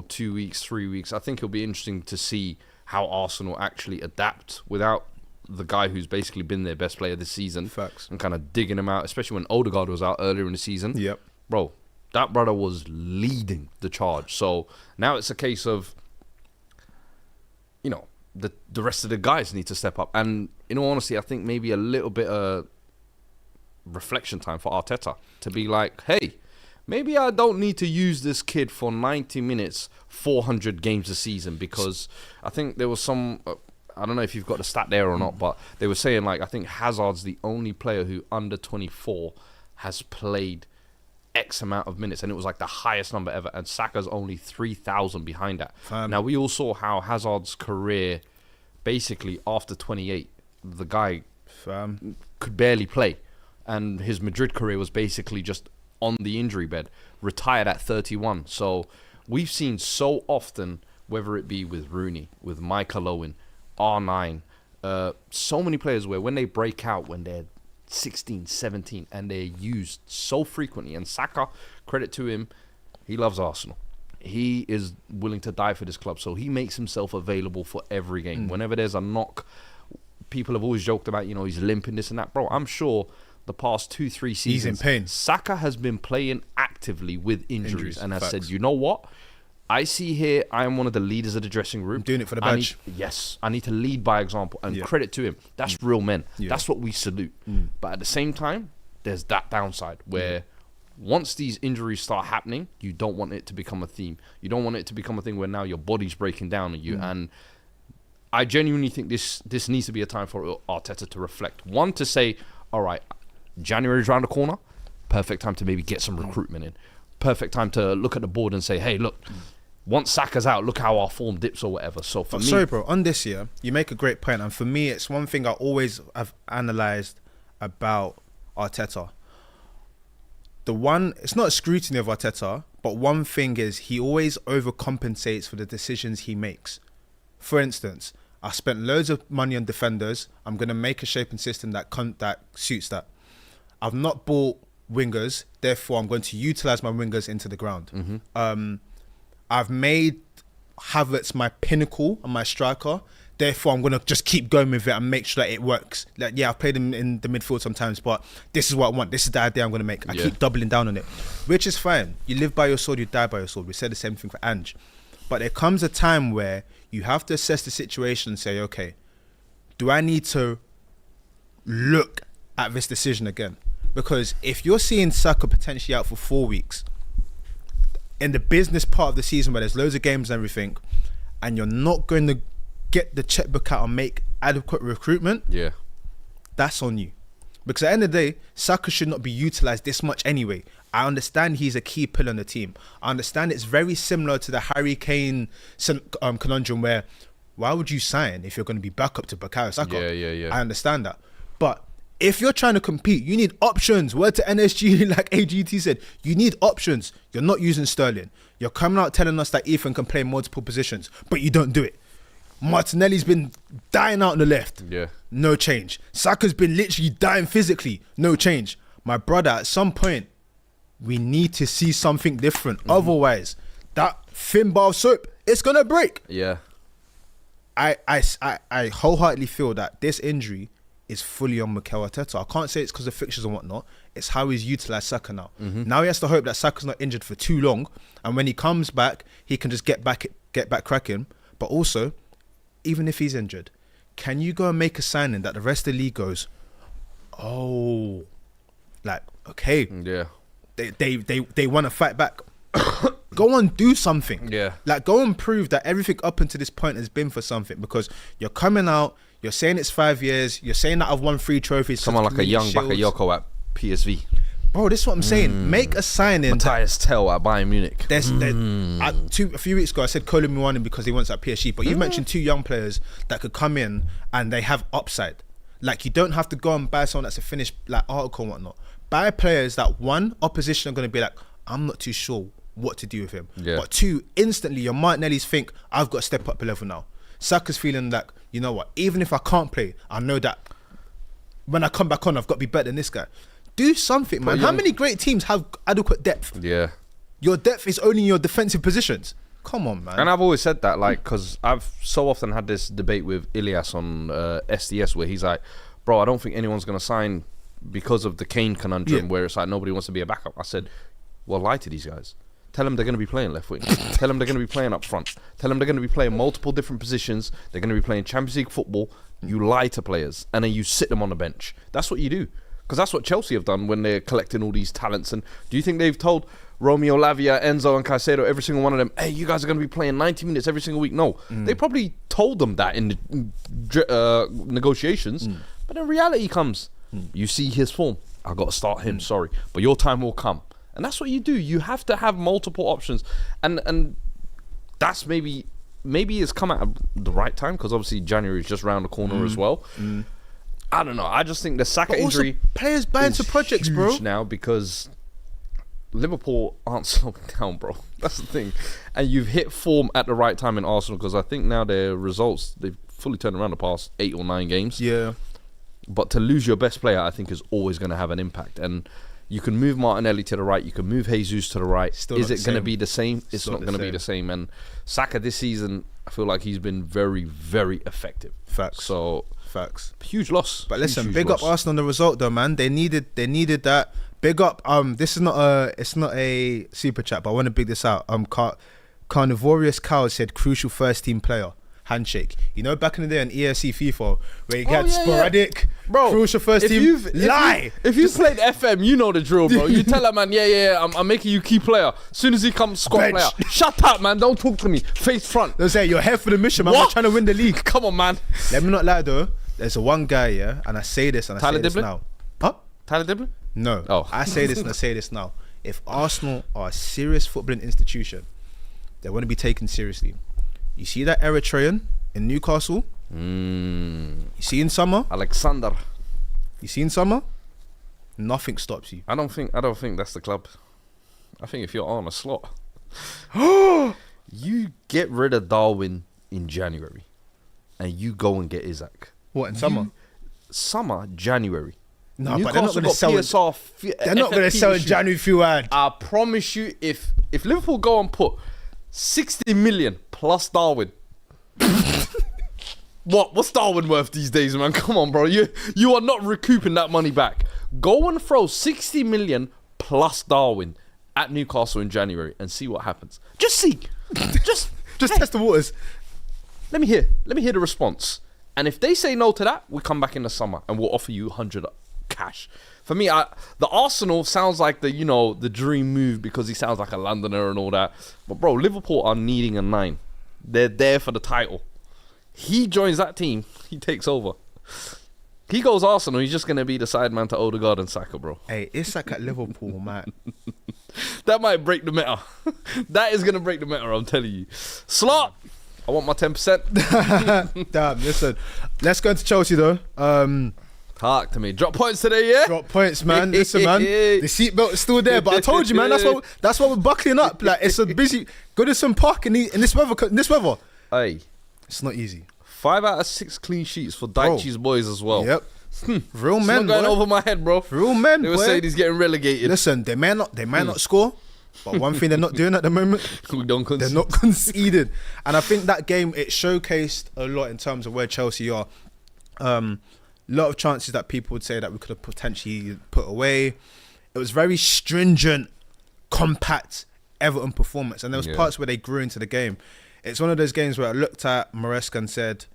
2 weeks, 3 weeks, I think it'll be interesting to see how Arsenal actually adapt without the guy who's basically been their best player this season. Facts. And kind of digging him out, especially when Odegaard was out earlier in the season. Yep. Bro, that brother was leading the charge. So now it's a case of, the rest of the guys need to step up. And in all honesty, I think maybe a little bit of reflection time for Arteta to be like, hey, maybe I don't need to use this kid for 90 minutes, 400 games a season, because I think there was some, I don't know if you've got the stat there or not, but they were saying, like, I think Hazard's the only player who under 24 has played X amount of minutes, and it was like the highest number ever, and Saka's only 3,000 behind that. Now, we all saw how Hazard's career, basically after 28, the guy could barely play, and his Madrid career was basically just on the injury bed, retired at 31. So we've seen so often, whether it be with Rooney, with Michael Owen, R9, so many players where when they break out, when they're 16, 17, and they're used so frequently. And Saka, credit to him, he loves Arsenal. He is willing to die for this club, so he makes himself available for every game. Whenever there's a knock, people have always joked about, he's limping, this and that. Bro, I'm sure the past 2-3 seasons, he's in pain. Saka has been playing actively with injuries and has facts. said, you know what? I see here, I am one of the leaders of the dressing room. I'm doing it for the badge. I need to lead by example, and credit to him. That's real men. Yeah. That's what we salute. But at the same time, there's that downside where once these injuries start happening, you don't want it to become a theme. You don't want it to become a thing where now your body's breaking down on you. And I genuinely think this needs to be a time for Arteta to reflect. One, to say, all right, January's around the corner. Perfect time to maybe get some recruitment in. Perfect time to look at the board and say, hey, look, once Saka's out, look how our form dips or whatever. So for me, sorry, bro. On this year, you make a great point, and for me, it's one thing I always have analysed about Arteta. it's not a scrutiny of Arteta, but one thing is he always overcompensates for the decisions he makes. For instance, I spent loads of money on defenders. I'm going to make a shape and system that suits that. I've not bought wingers, therefore I'm going to utilize my wingers into the ground. I've made Havertz my pinnacle and my striker. Therefore, I'm going to just keep going with it and make sure that it works. Like, yeah, I've played him in the midfield sometimes, but this is what I want. This is the idea I'm going to make. I keep doubling down on it, which is fine. You live by your sword, you die by your sword. We said the same thing for Ange. But there comes a time where you have to assess the situation and say, okay, do I need to look at this decision again? Because if you're seeing Saka potentially out for 4 weeks, in the business part of the season where there's loads of games and everything, and you're not going to get the checkbook out and make adequate recruitment, that's on you. Because at the end of the day, Saka should not be utilised this much anyway. I understand he's a key pillar in the team. I understand it's very similar to the Harry Kane conundrum where, why would you sign if you're going to be backup to Bukayo Saka? I understand that. But if you're trying to compete, you need options. Word to NSG, like AGT said, you need options. You're not using Sterling. You're coming out telling us that Ethan can play multiple positions, but you don't do it. Martinelli's been dying out on the left. No change. Saka's been literally dying physically. No change. My brother, at some point, we need to see something different. Otherwise, that thin bar of soap, it's going to break. I wholeheartedly feel that this injury is fully on Mikel Arteta. I can't say it's because of fixtures and whatnot. It's how he's utilised Saka now. Now he has to hope that Saka's not injured for too long, and when he comes back, he can just get back cracking. But also, even if he's injured, can you go and make a signing that the rest of the league goes, oh, like, okay, they want to fight back. Go on, do something. Like, go and prove that everything up until this point has been for something, because you're coming out, you're saying it's 5 years, you're saying that I've won 3 trophies. Someone like a young Bakayoko at PSV. Bro, this is what I'm saying. Make a signing. Matthias Tell at Bayern Munich. A few weeks ago, I said Kolo Muani because he wants at PSG, but you mentioned 2 young players that could come in and they have upside. Like, you don't have to go and buy someone that's a finished like article and whatnot. Buy players that, 1, opposition are going to be like, I'm not too sure what to do with him. But 2, instantly your Martinelli's think, I've got to step up a level now. Saka's feeling like, you know what, even if I can't play, I know that when I come back on, I've got to be better than this guy. Do something, man. How many great teams have adequate depth? Your depth is only in your defensive positions. Come on, man. And I've always said that, like, because I've so often had this debate with Ilias on SDS where he's like, bro, I don't think anyone's going to sign because of the Kane conundrum where it's like nobody wants to be a backup. I said, well, lie to these guys. Tell them they're going to be playing left wing. Tell them they're going to be playing up front. Tell them they're going to be playing multiple different positions. They're going to be playing Champions League football. You lie to players and then you sit them on the bench. That's what you do. Because that's what Chelsea have done when they're collecting all these talents. And do you think they've told Romeo Lavia, Enzo and Caicedo, every single one of them, hey, you guys are going to be playing 90 minutes every single week? No. They probably told them that in the negotiations. But then reality comes. You see his form. I got to start him, sorry. But your time will come. And that's what you do. You have to have multiple options. And that's maybe it's come at the right time, because obviously January is just round the corner as well. I don't know. I just think the Saka injury, players buy into projects, bro. Now, because Liverpool aren't slowing down, bro. That's the thing. And you've hit form at the right time in Arsenal, because I think now their results, they've fully turned around the past 8 or 9 games. But to lose your best player, I think, is always going to have an impact. And you can move Martinelli to the right, you can move Jesus to the right. Is it going to be the same? It's not going to be the same. And Saka this season, I feel like he's been very, very effective. Facts. Huge loss. But listen, big up Arsenal on the result though, man. They needed that. Big up. This is not a super chat, but I want to big this out. Carnivorious Cow said crucial first team player. Handshake. You know, back in the day on ESC FIFA where you get sporadic, bro, crucial first team. If you played FM, you know the drill, bro. You tell that man, I'm making you key player. As soon as he comes, squad player. Shut up, man. Don't talk to me. Face front. They'll say you're here for the mission, man. We're trying to win the league. Come on, man. Let me not lie though. There's one guy, and I say this and I say this now. Huh? Tyler Diblin? No. Oh. I say this and I say this now. If Arsenal are a serious footballing institution, they want to be taken seriously. You see that Eritrean in Newcastle? You see in summer? Alexander. You see in summer? Nothing stops you. I don't think that's the club. I think if you're on a slot, you get rid of Darwin in January, and you go and get Isak. What, in summer? Summer, January. No, but they're not going to sell. They're not going to sell in January fuel. I promise you, if Liverpool go and put 60 million plus Darwin. What's Darwin worth these days, man? Come on, bro. You are not recouping that money back. Go and throw 60 million plus Darwin at Newcastle in January and see what happens. Just see. Just Just test the waters. Let me hear the response. And if they say no to that, we come back in the summer and we'll offer you 100 cash. For me, the Arsenal sounds like the dream move because he sounds like a Londoner and all that. But bro, Liverpool are needing a 9. They're there for the title. He joins that team, he takes over. He goes Arsenal, he's just going to be the side man to Odegaard and Saka, bro. Hey, Isak at Liverpool, man. That might break the meta. That is going to break the meta, I'm telling you. Slot, I want my 10%. Damn, listen. Let's go into Chelsea, though. Talk to me. Drop points today, yeah? Drop points, man. Listen, man. The seatbelt is still there, but I told you, man. That's why we're buckling up. Like, it's a busy. Goodison Park in this weather. Hey. It's not easy. 5 out of 6 clean sheets for Daichi's boys as well. Yep. Real It's men, not going boy. over my head, bro. Real men, They were boy. saying he's getting relegated. Listen, they might not score, but one thing they're not doing at the moment, We don't they're concede. not conceded. And I think that game, it showcased a lot in terms of where Chelsea are. A lot of chances that people would say that we could have potentially put away. It was very stringent, compact Everton performance, and there was parts where they grew into the game. It's one of those games where I looked at Maresca and said,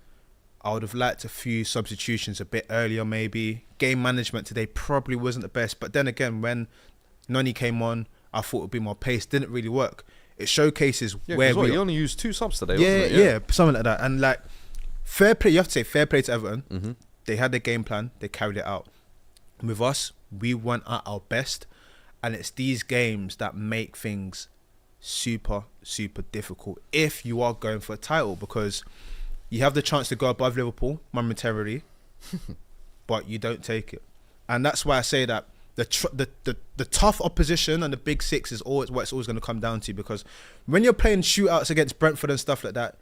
I would have liked a few substitutions a bit earlier maybe. Game management today probably wasn't the best, but then again, when Noni came on, I thought it would be more pace. Didn't really work. It showcases where we he only used 2 subs today, yeah, wasn't it? yeah, something like that. And like, fair play, you have to say fair play to Everton. They had their game plan, they carried it out. With us, we went at our best, and it's these games that make things super, super difficult if you are going for a title, because you have the chance to go above Liverpool momentarily, but you don't take it. And that's why I say that the tough opposition and the big 6 is always what it's always going to come down to, because when you're playing shootouts against Brentford and stuff like that,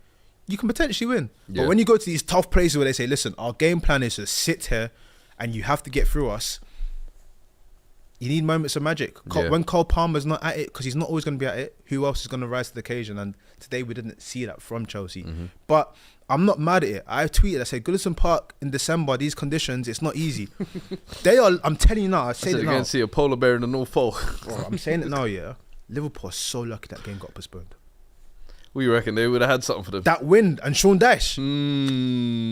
you can potentially win. Yeah. But when you go to these tough places where they say, listen, our game plan is to sit here and you have to get through us, you need moments of magic. When Cole Palmer's not at it, because he's not always going to be at it, who else is going to rise to the occasion? And today we didn't see that from Chelsea. But I'm not mad at it. I tweeted, I said, Goodison Park in December, these conditions, it's not easy. They are, I'm telling you now, I say it You're now. going to see a polar bear in the North Pole. Bro, I'm saying it now, yeah. Liverpool are so lucky that game got postponed. What you reckon? They would have had something for them. That win and Sean Dyche.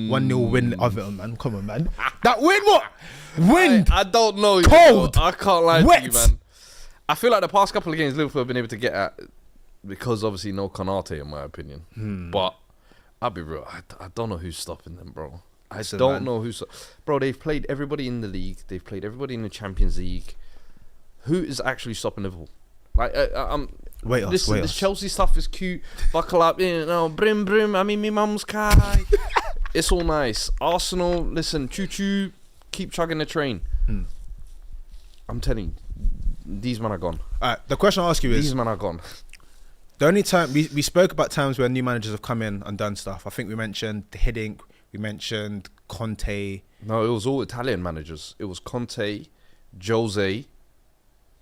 1-0 win of it, man. Come on, man. That win, what? Wind. I don't know. Cold. I can't lie Wet. to you, man. I feel like the past couple of games Liverpool have been able to get at, because obviously no Konate in my opinion. But I'll be real. I don't know who's stopping them, bro. I don't know who's... Bro, they've played everybody in the league. They've played everybody in the Champions League. Who is actually stopping Liverpool? Like, this Chelsea stuff is cute. Buckle up, brim brim. I mean, me mum's car. It's all nice. Arsenal, listen, choo choo. Keep chugging the train. I'm telling you, these men are gone. The question I ask you is, These men are gone. the only time we spoke about times where new managers have come in and done stuff. I think we mentioned Hiddink, we mentioned Conte. No, it was all Italian managers. It was Conte, Jose,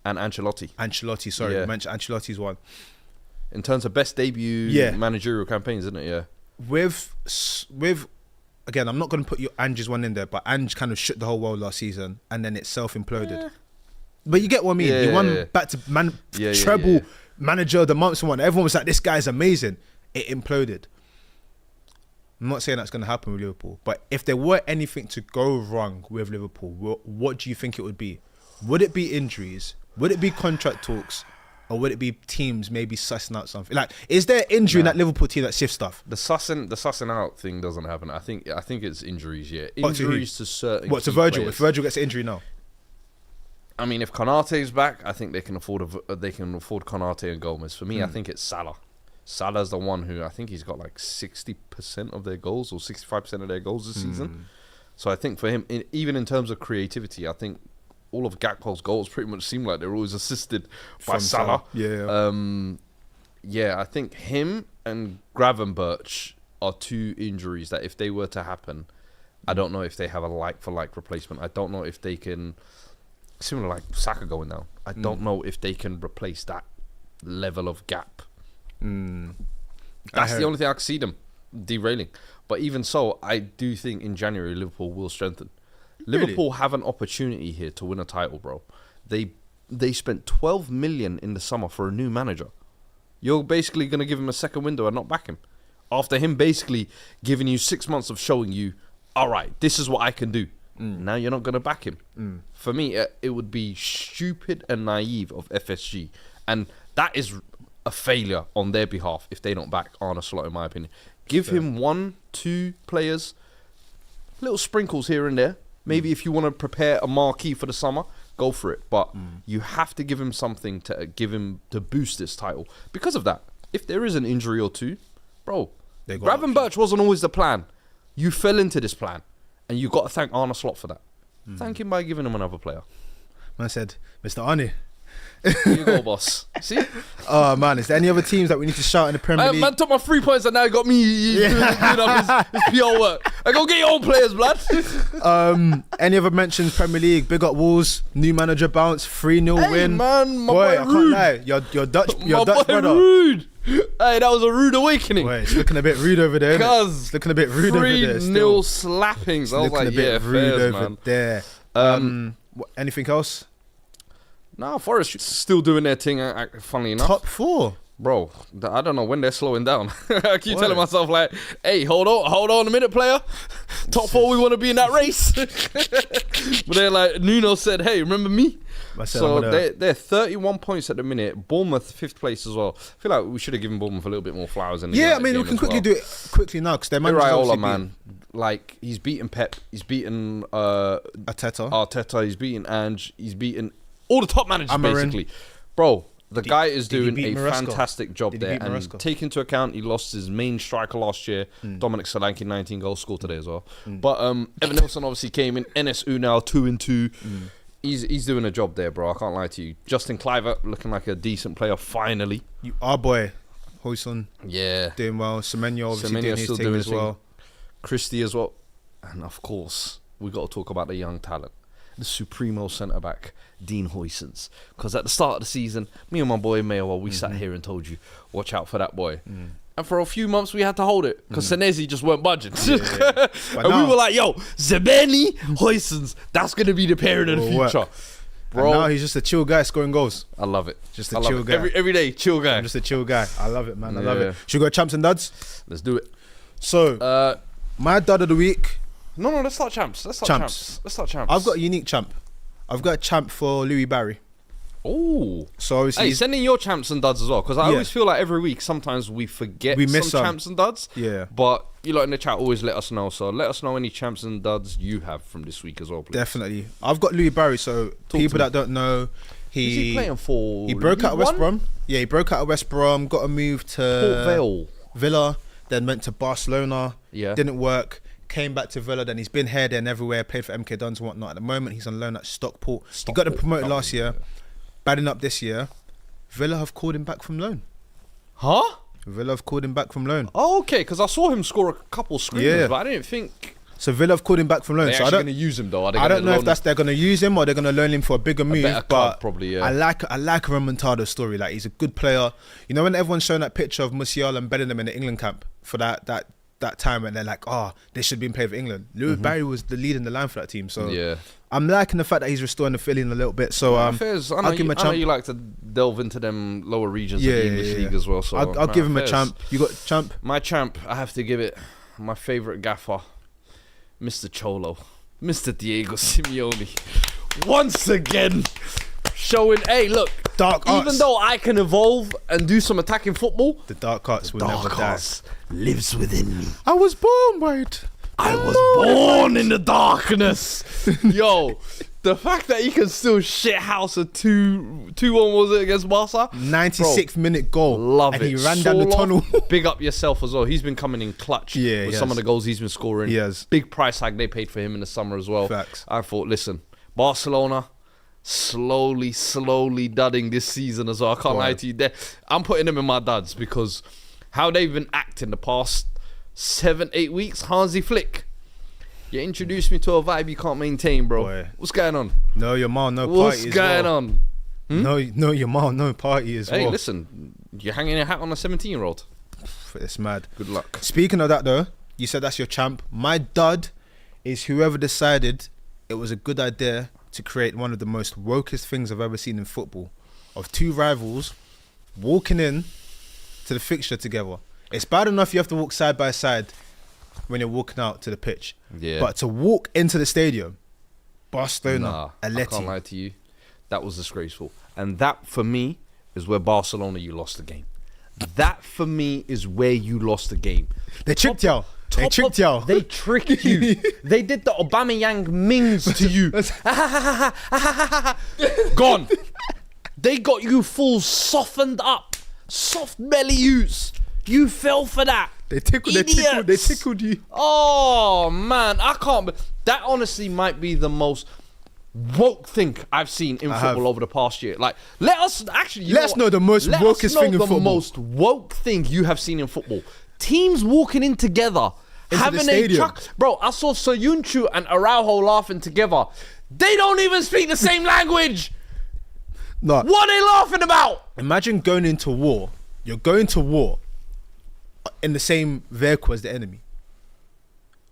and Ancelotti. Ancelotti, sorry, Yeah. we mentioned Ancelotti's one. In terms of best debut managerial campaigns, isn't it? Yeah. With again, I'm not going to put your Ange's one in there, but Ange kind of shook the whole world last season, and then it self-imploded. But you get what I mean. He won back to treble manager of the month and one. Everyone was like, "This guy's amazing." It imploded. I'm not saying that's going to happen with Liverpool, but if there were anything to go wrong with Liverpool, what do you think it would be? Would it be injuries? Would it be contract talks? Or would it be teams maybe sussing out something? Like, is there injury in that Liverpool team that shifts stuff? The sussing out thing doesn't happen. I think it's injuries. Yeah, injuries to certain. What, to key Virgil? players. If Virgil gets an injury now, I mean, if Konate's back, I think they can afford Konate and Gomez. For me, I think it's Salah. Salah's the one who I think he's got like 60% of their goals or 65% of their goals this season. So I think for him, even in terms of creativity, I think all of Gakpo's goals pretty much seem like they're always assisted by From Salah. Yeah. Yeah, I think him and Gravenberch are two injuries that if they were to happen, I don't know if they have a like-for-like replacement. I don't know if they can, similar like Saka going down, I don't know if they can replace that level of gap. That's the only thing I can see them derailing. But even so, I do think in January Liverpool will strengthen. Really? Liverpool have an opportunity here to win a title, bro. They spent 12 million in the summer for a new manager. You're basically going to give him a second window and not back him. After him basically giving you 6 months of showing you, all right, this is what I can do. Now you're not going to back him. For me, it would be stupid and naive of FSG. And that is a failure on their behalf if they don't back Arne Slot, in my opinion. Give him 1-2 players, little sprinkles here and there. Maybe if you want to prepare a marquee for the summer, go for it. But you have to give him something to boost this title. Because of that, if there is an injury or two, bro, Gravenberch wasn't always the plan. You fell into this plan. And you got to thank Arne Slot for that. Thank him by giving him another player. Man said, Mr. Arne. Here you go, boss. See? Oh, man. Is there any other teams that we need to shout in the Premier League? Man took my 3 points and now he got me doing up his PR work. I go get your own players, blood. Any other mentions? Premier League, big up Wolves, new manager bounce, 3-0 win. Man, my boy, boy I Rude. can't lie. Your Dutch brother. Rude. Hey, that was a rude awakening. Wait, it's looking a bit rude over there. It's looking a bit rude over there. 3-0 slappings. I was like, yeah, fairs, man. There. Anything else? Nah, Forest still doing their thing, funnily enough. Top 4. Bro, I don't know when they're slowing down. I keep telling myself, like, hey, hold on a minute, player. Top 4, we want to be in that race. But they're like, Nuno said, hey, remember me? So they're 31 points at the minute. Bournemouth, 5th place as well. I feel like we should have given Bournemouth a little bit more flowers. In the I mean, we can quickly do it quickly now because they're Iraola, man. Like, he's beaten Pep. He's beaten Arteta. He's beaten Ange. He's beaten all the top managers, basically. Bro, the guy is doing a fantastic job there. And take into account he lost his main striker last year, Dominic Solanke, 19 goals, scored today as well. But Evan Nilsson obviously came in. Enes Unal, 2-2. He's doing a job there, bro. I can't lie to you. Justin Kluivert looking like a decent player, finally. Our boy, Hoyson. Yeah. Doing well. Semenyo obviously doing his thing as well. Christie as well. And of course, we got to talk about the young talent. The Supremo centre-back, Dean Huijsens. Because at the start of the season, me and my boy Mayo, we sat here and told you, watch out for that boy. And for a few months, we had to hold it. Because Senesi just weren't budging. And we were like, yo, Zemeni, Huijsens, that's going to be the pairing of the future. Bro. And now he's just a chill guy scoring goals. I love it. Just a chill guy. Every day, chill guy. I'm just a chill guy. I love it, man. I love it. Should we go champs and duds? Let's do it. So, my dud of the week. No, let's start champs. Let's start champs. I've got a unique champ. I've got a champ for Louis Barry. Oh. So obviously, hey, send in your champs and duds as well, because I always feel like every week sometimes we forget some champs and duds. Yeah. But you lot in the chat always let us know. So let us know any champs and duds you have from this week as well, please. Definitely. I've got Louis Barry. So people that don't know, is he playing for? He broke out of West Brom. Yeah, he broke out of West Brom. Got a move to Port Vale. Villa. Then went to Barcelona. Yeah. Didn't work. Came back to Villa. Then he's been here, there, and everywhere. Played for MK Dons and whatnot. At the moment, he's on loan at Stockport. He got them promoted last year. Batting up this year. Villa have called him back from loan. Huh? Villa have called him back from loan. Oh, okay, because I saw him score a couple screamers, but I didn't think... So Villa have called him back from loan. They're so actually going to use him, though. I don't know if they're going to use him or they're going to loan him for a bigger move. Better club, probably, yeah. I like Remontado's story. Like, he's a good player. You know, when everyone's showing that picture of Musiala and Bellingham in the England camp for that time when they're like, they should be playing for England. Louis Barry was the lead in the line for that team. So yeah. I'm liking the fact that he's restoring the feeling a little bit. So I'll give him a champ. I know you like to delve into them lower regions of the English league as well. So I'll give him a champ. You got champ? My champ, I have to give it my favourite gaffer, Mr. Cholo, Mr. Diego Simeone. Once again, showing, hey, look, dark arts. Even though I can evolve and do some attacking football, the dark arts will never die. Lives within me. I was born, mate. I was born in the darkness. Yo, the fact that he can still shit house a 2-1 was it against Barca? 96th minute goal. Love and it. And he ran down the tunnel. Big up yourself as well. He's been coming in clutch with some of the goals he's been scoring. He has. Big price tag they paid for him in the summer as well. Facts. I thought, listen, Barcelona, slowly dudding this season as well. I can't lie to you. I'm putting them in my duds because how they've been acting the past 7-8 weeks. Hansi Flick, you introduced me to a vibe you can't maintain, bro. Boy. What's going on? No, your mom, no What's party as going well. on? No, your mom, no party as Hey, well. listen, you're hanging your hat on a 17-year-old. It's mad. Good luck. Speaking of that though, you said that's your champ. My dud is whoever decided it was a good idea to create one of the most wokest things I've ever seen in football, of two rivals walking in to the fixture together. It's bad enough you have to walk side by side when you're walking out to the pitch. Yeah. But to walk into the stadium, Barcelona, Nah, I can't Atleti. lie to you. That was disgraceful. And that, for me, is where Barcelona, you lost the game. That, for me, is where you lost the game. They tricked y'all. They tricked y'all. They tricked you. They did the Aubameyang Mings to you. Gone. They got you full softened up. Soft belly use. You fell for that. They tickled you. Oh, man. I can't. That honestly might be the most woke thing I've seen in football over the past year. Like, let us actually. Let us know the most wokest thing in football. The most woke thing you have seen in football. Teams walking in together, Into having the stadium. a chuck. Bro, I saw Soyuncu and Araujo laughing together. They don't even speak the same language. No. What are they laughing about? Imagine going into war. You're going to war in the same vehicle as the enemy.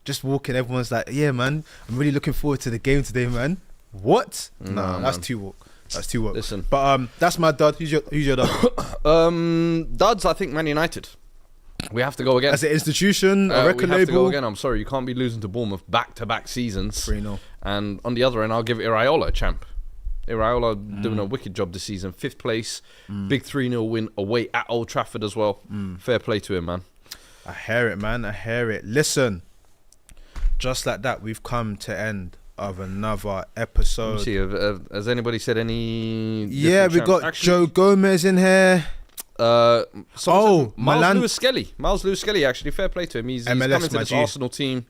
Just walking, everyone's like, yeah, man, I'm really looking forward to the game today, man. What? Nah, that's too woke. That's too woke. Listen. But that's my dud. Who's your dud? Duds, I think Man United. We have to go again. As an institution, a record we have to go label. again. I'm sorry, you can't be losing to Bournemouth back-to-back seasons. 3-0. And on the other end, I'll give Iraola a champ. Iraola doing a wicked job this season. 5th place, big 3-0 win away at Old Trafford as well. Fair play to him, man. I hear it, man. I hear it. Listen, just like that, we've come to end of another episode. Let me see, has anybody said any? Yeah, we got Joe Gomez in here. Miles Milan. Miles Lewis-Skelly, actually, fair play to him. He's MLS, coming to my this G. Arsenal team.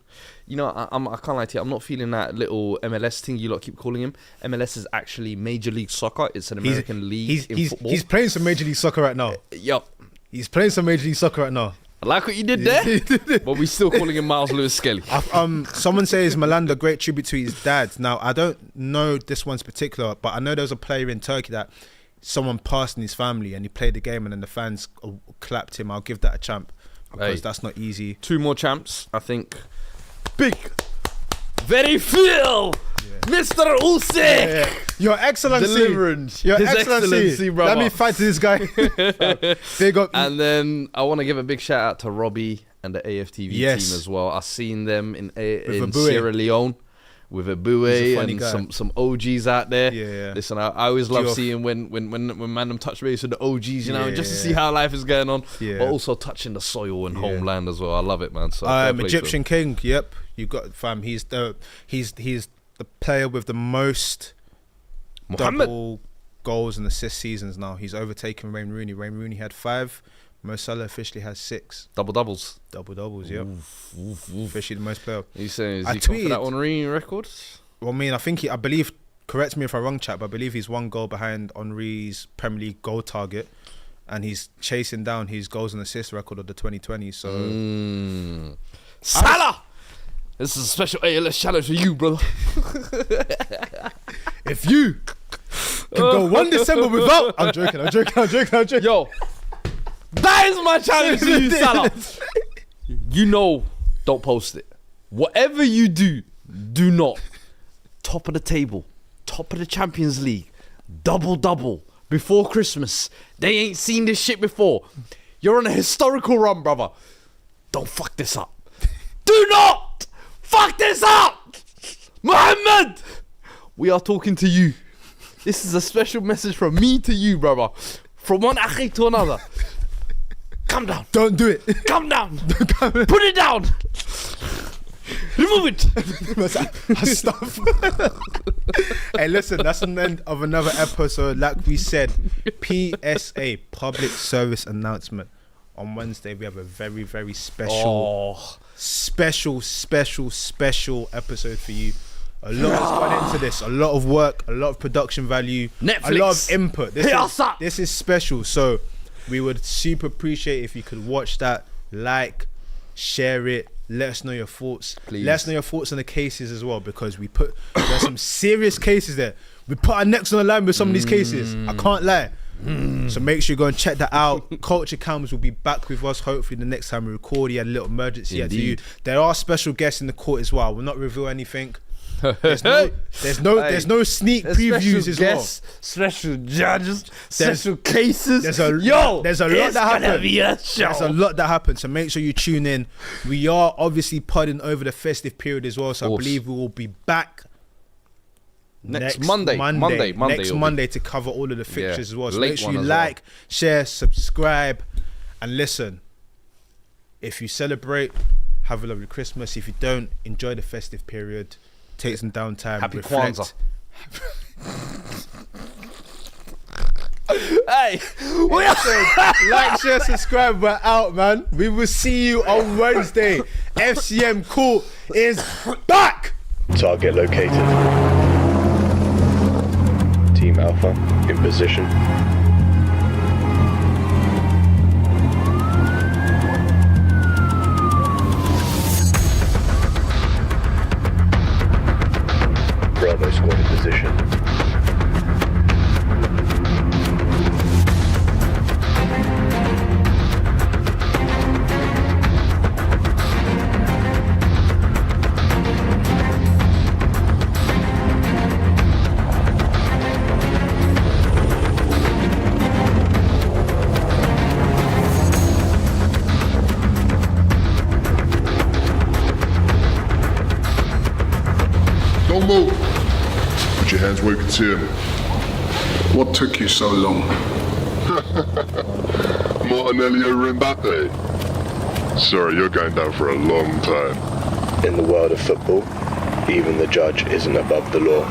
You know, I can't lie to you. I'm not feeling that little MLS thing you lot keep calling him. MLS is actually Major League Soccer. It's an American league in football. He's playing some Major League Soccer right now. Yup. He's playing some Major League Soccer right now. I like what you did there, but we still calling him Miles Lewis-Skelly. Someone says Malanda, great tribute to his dad. Now, I don't know this one's particular, but I know there was a player in Turkey that someone passed in his family and he played the game and then the fans clapped him. I'll give that a champ because that's not easy. 2 more champs, I think. Big, very Phil, Mr. Usyk. Yeah. Your Excellency. Deliverance. Your His Excellency, Excellency, brother. Let me fight this guy. Big up. And then I want to give a big shout out to Robbie and the AFTV team as well. I've seen them in Abue. Sierra Leone with Abue He's a funny and guy. some OGs out there. Yeah. Listen, I always love Geoff. seeing when Mandem touch base with the OGs, you know, just to Yeah. see how life is going on. Yeah. But also touching the soil and Yeah. homeland as well. I love it, man. So fair play to Egyptian him. King. Yep, you got fam. He's the player with the most Mohammed. double goals and assist seasons now. He's overtaken Wayne Rooney. Wayne Rooney had 5. Mo Salah officially has 6 Double doubles. double doubles. Yep, officially the most player. You saying is I he come for that tweeted- Henry record? Well, I mean, I believe. Correct me if I'm wrong, chap. But I believe he's 1 goal behind Henry's Premier League goal target, and he's chasing down his goals and assist record of the 2020. So Salah! This is a special ALS challenge for you, brother. if you can go 1 December without, I'm joking. Yo, that is my challenge to you, Salah. You know, don't post it. Whatever you do not. Top of the table, top of the Champions League, double before Christmas. They ain't seen this shit before. You're on a historical run, brother. Don't fuck this up. Do not fuck this up, Mohammed. We are talking to you. This is a special message from me to you, brother. From one akhi to another. Calm down. Don't do it. Calm down. Put it down. Remove it. Stuff. Hey, listen, that's the end of another episode. Like we said, PSA, public service announcement. On Wednesday, we have a very, very special episode for you. A lot has gone into this. A lot of work, a lot of production value, Netflix. a lot of input. Hit us up. This is special. So we would super appreciate if you could watch that, like, share it. Let us know your thoughts. Please. Let us know your thoughts on the cases as well, because there's some serious cases there. We put our necks on the line with some of these cases. I can't lie. So make sure you go and check that out. Culture Cams will be back with us hopefully the next time we record. He had a little emergency. Had to Indeed. you. There are special guests in the court as well. I will not reveal anything. There's no sneak previews as well. Special judges, There's- special cases. There's a lot that happened. There's a lot that happened. So make sure you tune in. We are obviously podding over the festive period as well. So I Course. believe we will be back Next Monday to cover all of the fixtures as well. So late make sure one you as well. like, share, subscribe, and listen. If you celebrate, have a lovely Christmas. If you don't, enjoy the festive period. Take some downtime. Happy reflect. Kwanzaa. Hey, Like, share, subscribe. We're out, man. We will see you on Wednesday. FCM Court is back. Target located. Team Alpha in position. Bravo squad in position. Don't move. Put your hands where you can see them. What took you so long? Martinelli over Mbappe. Sorry, you're going down for a long time. In the world of football, even the judge isn't above the law.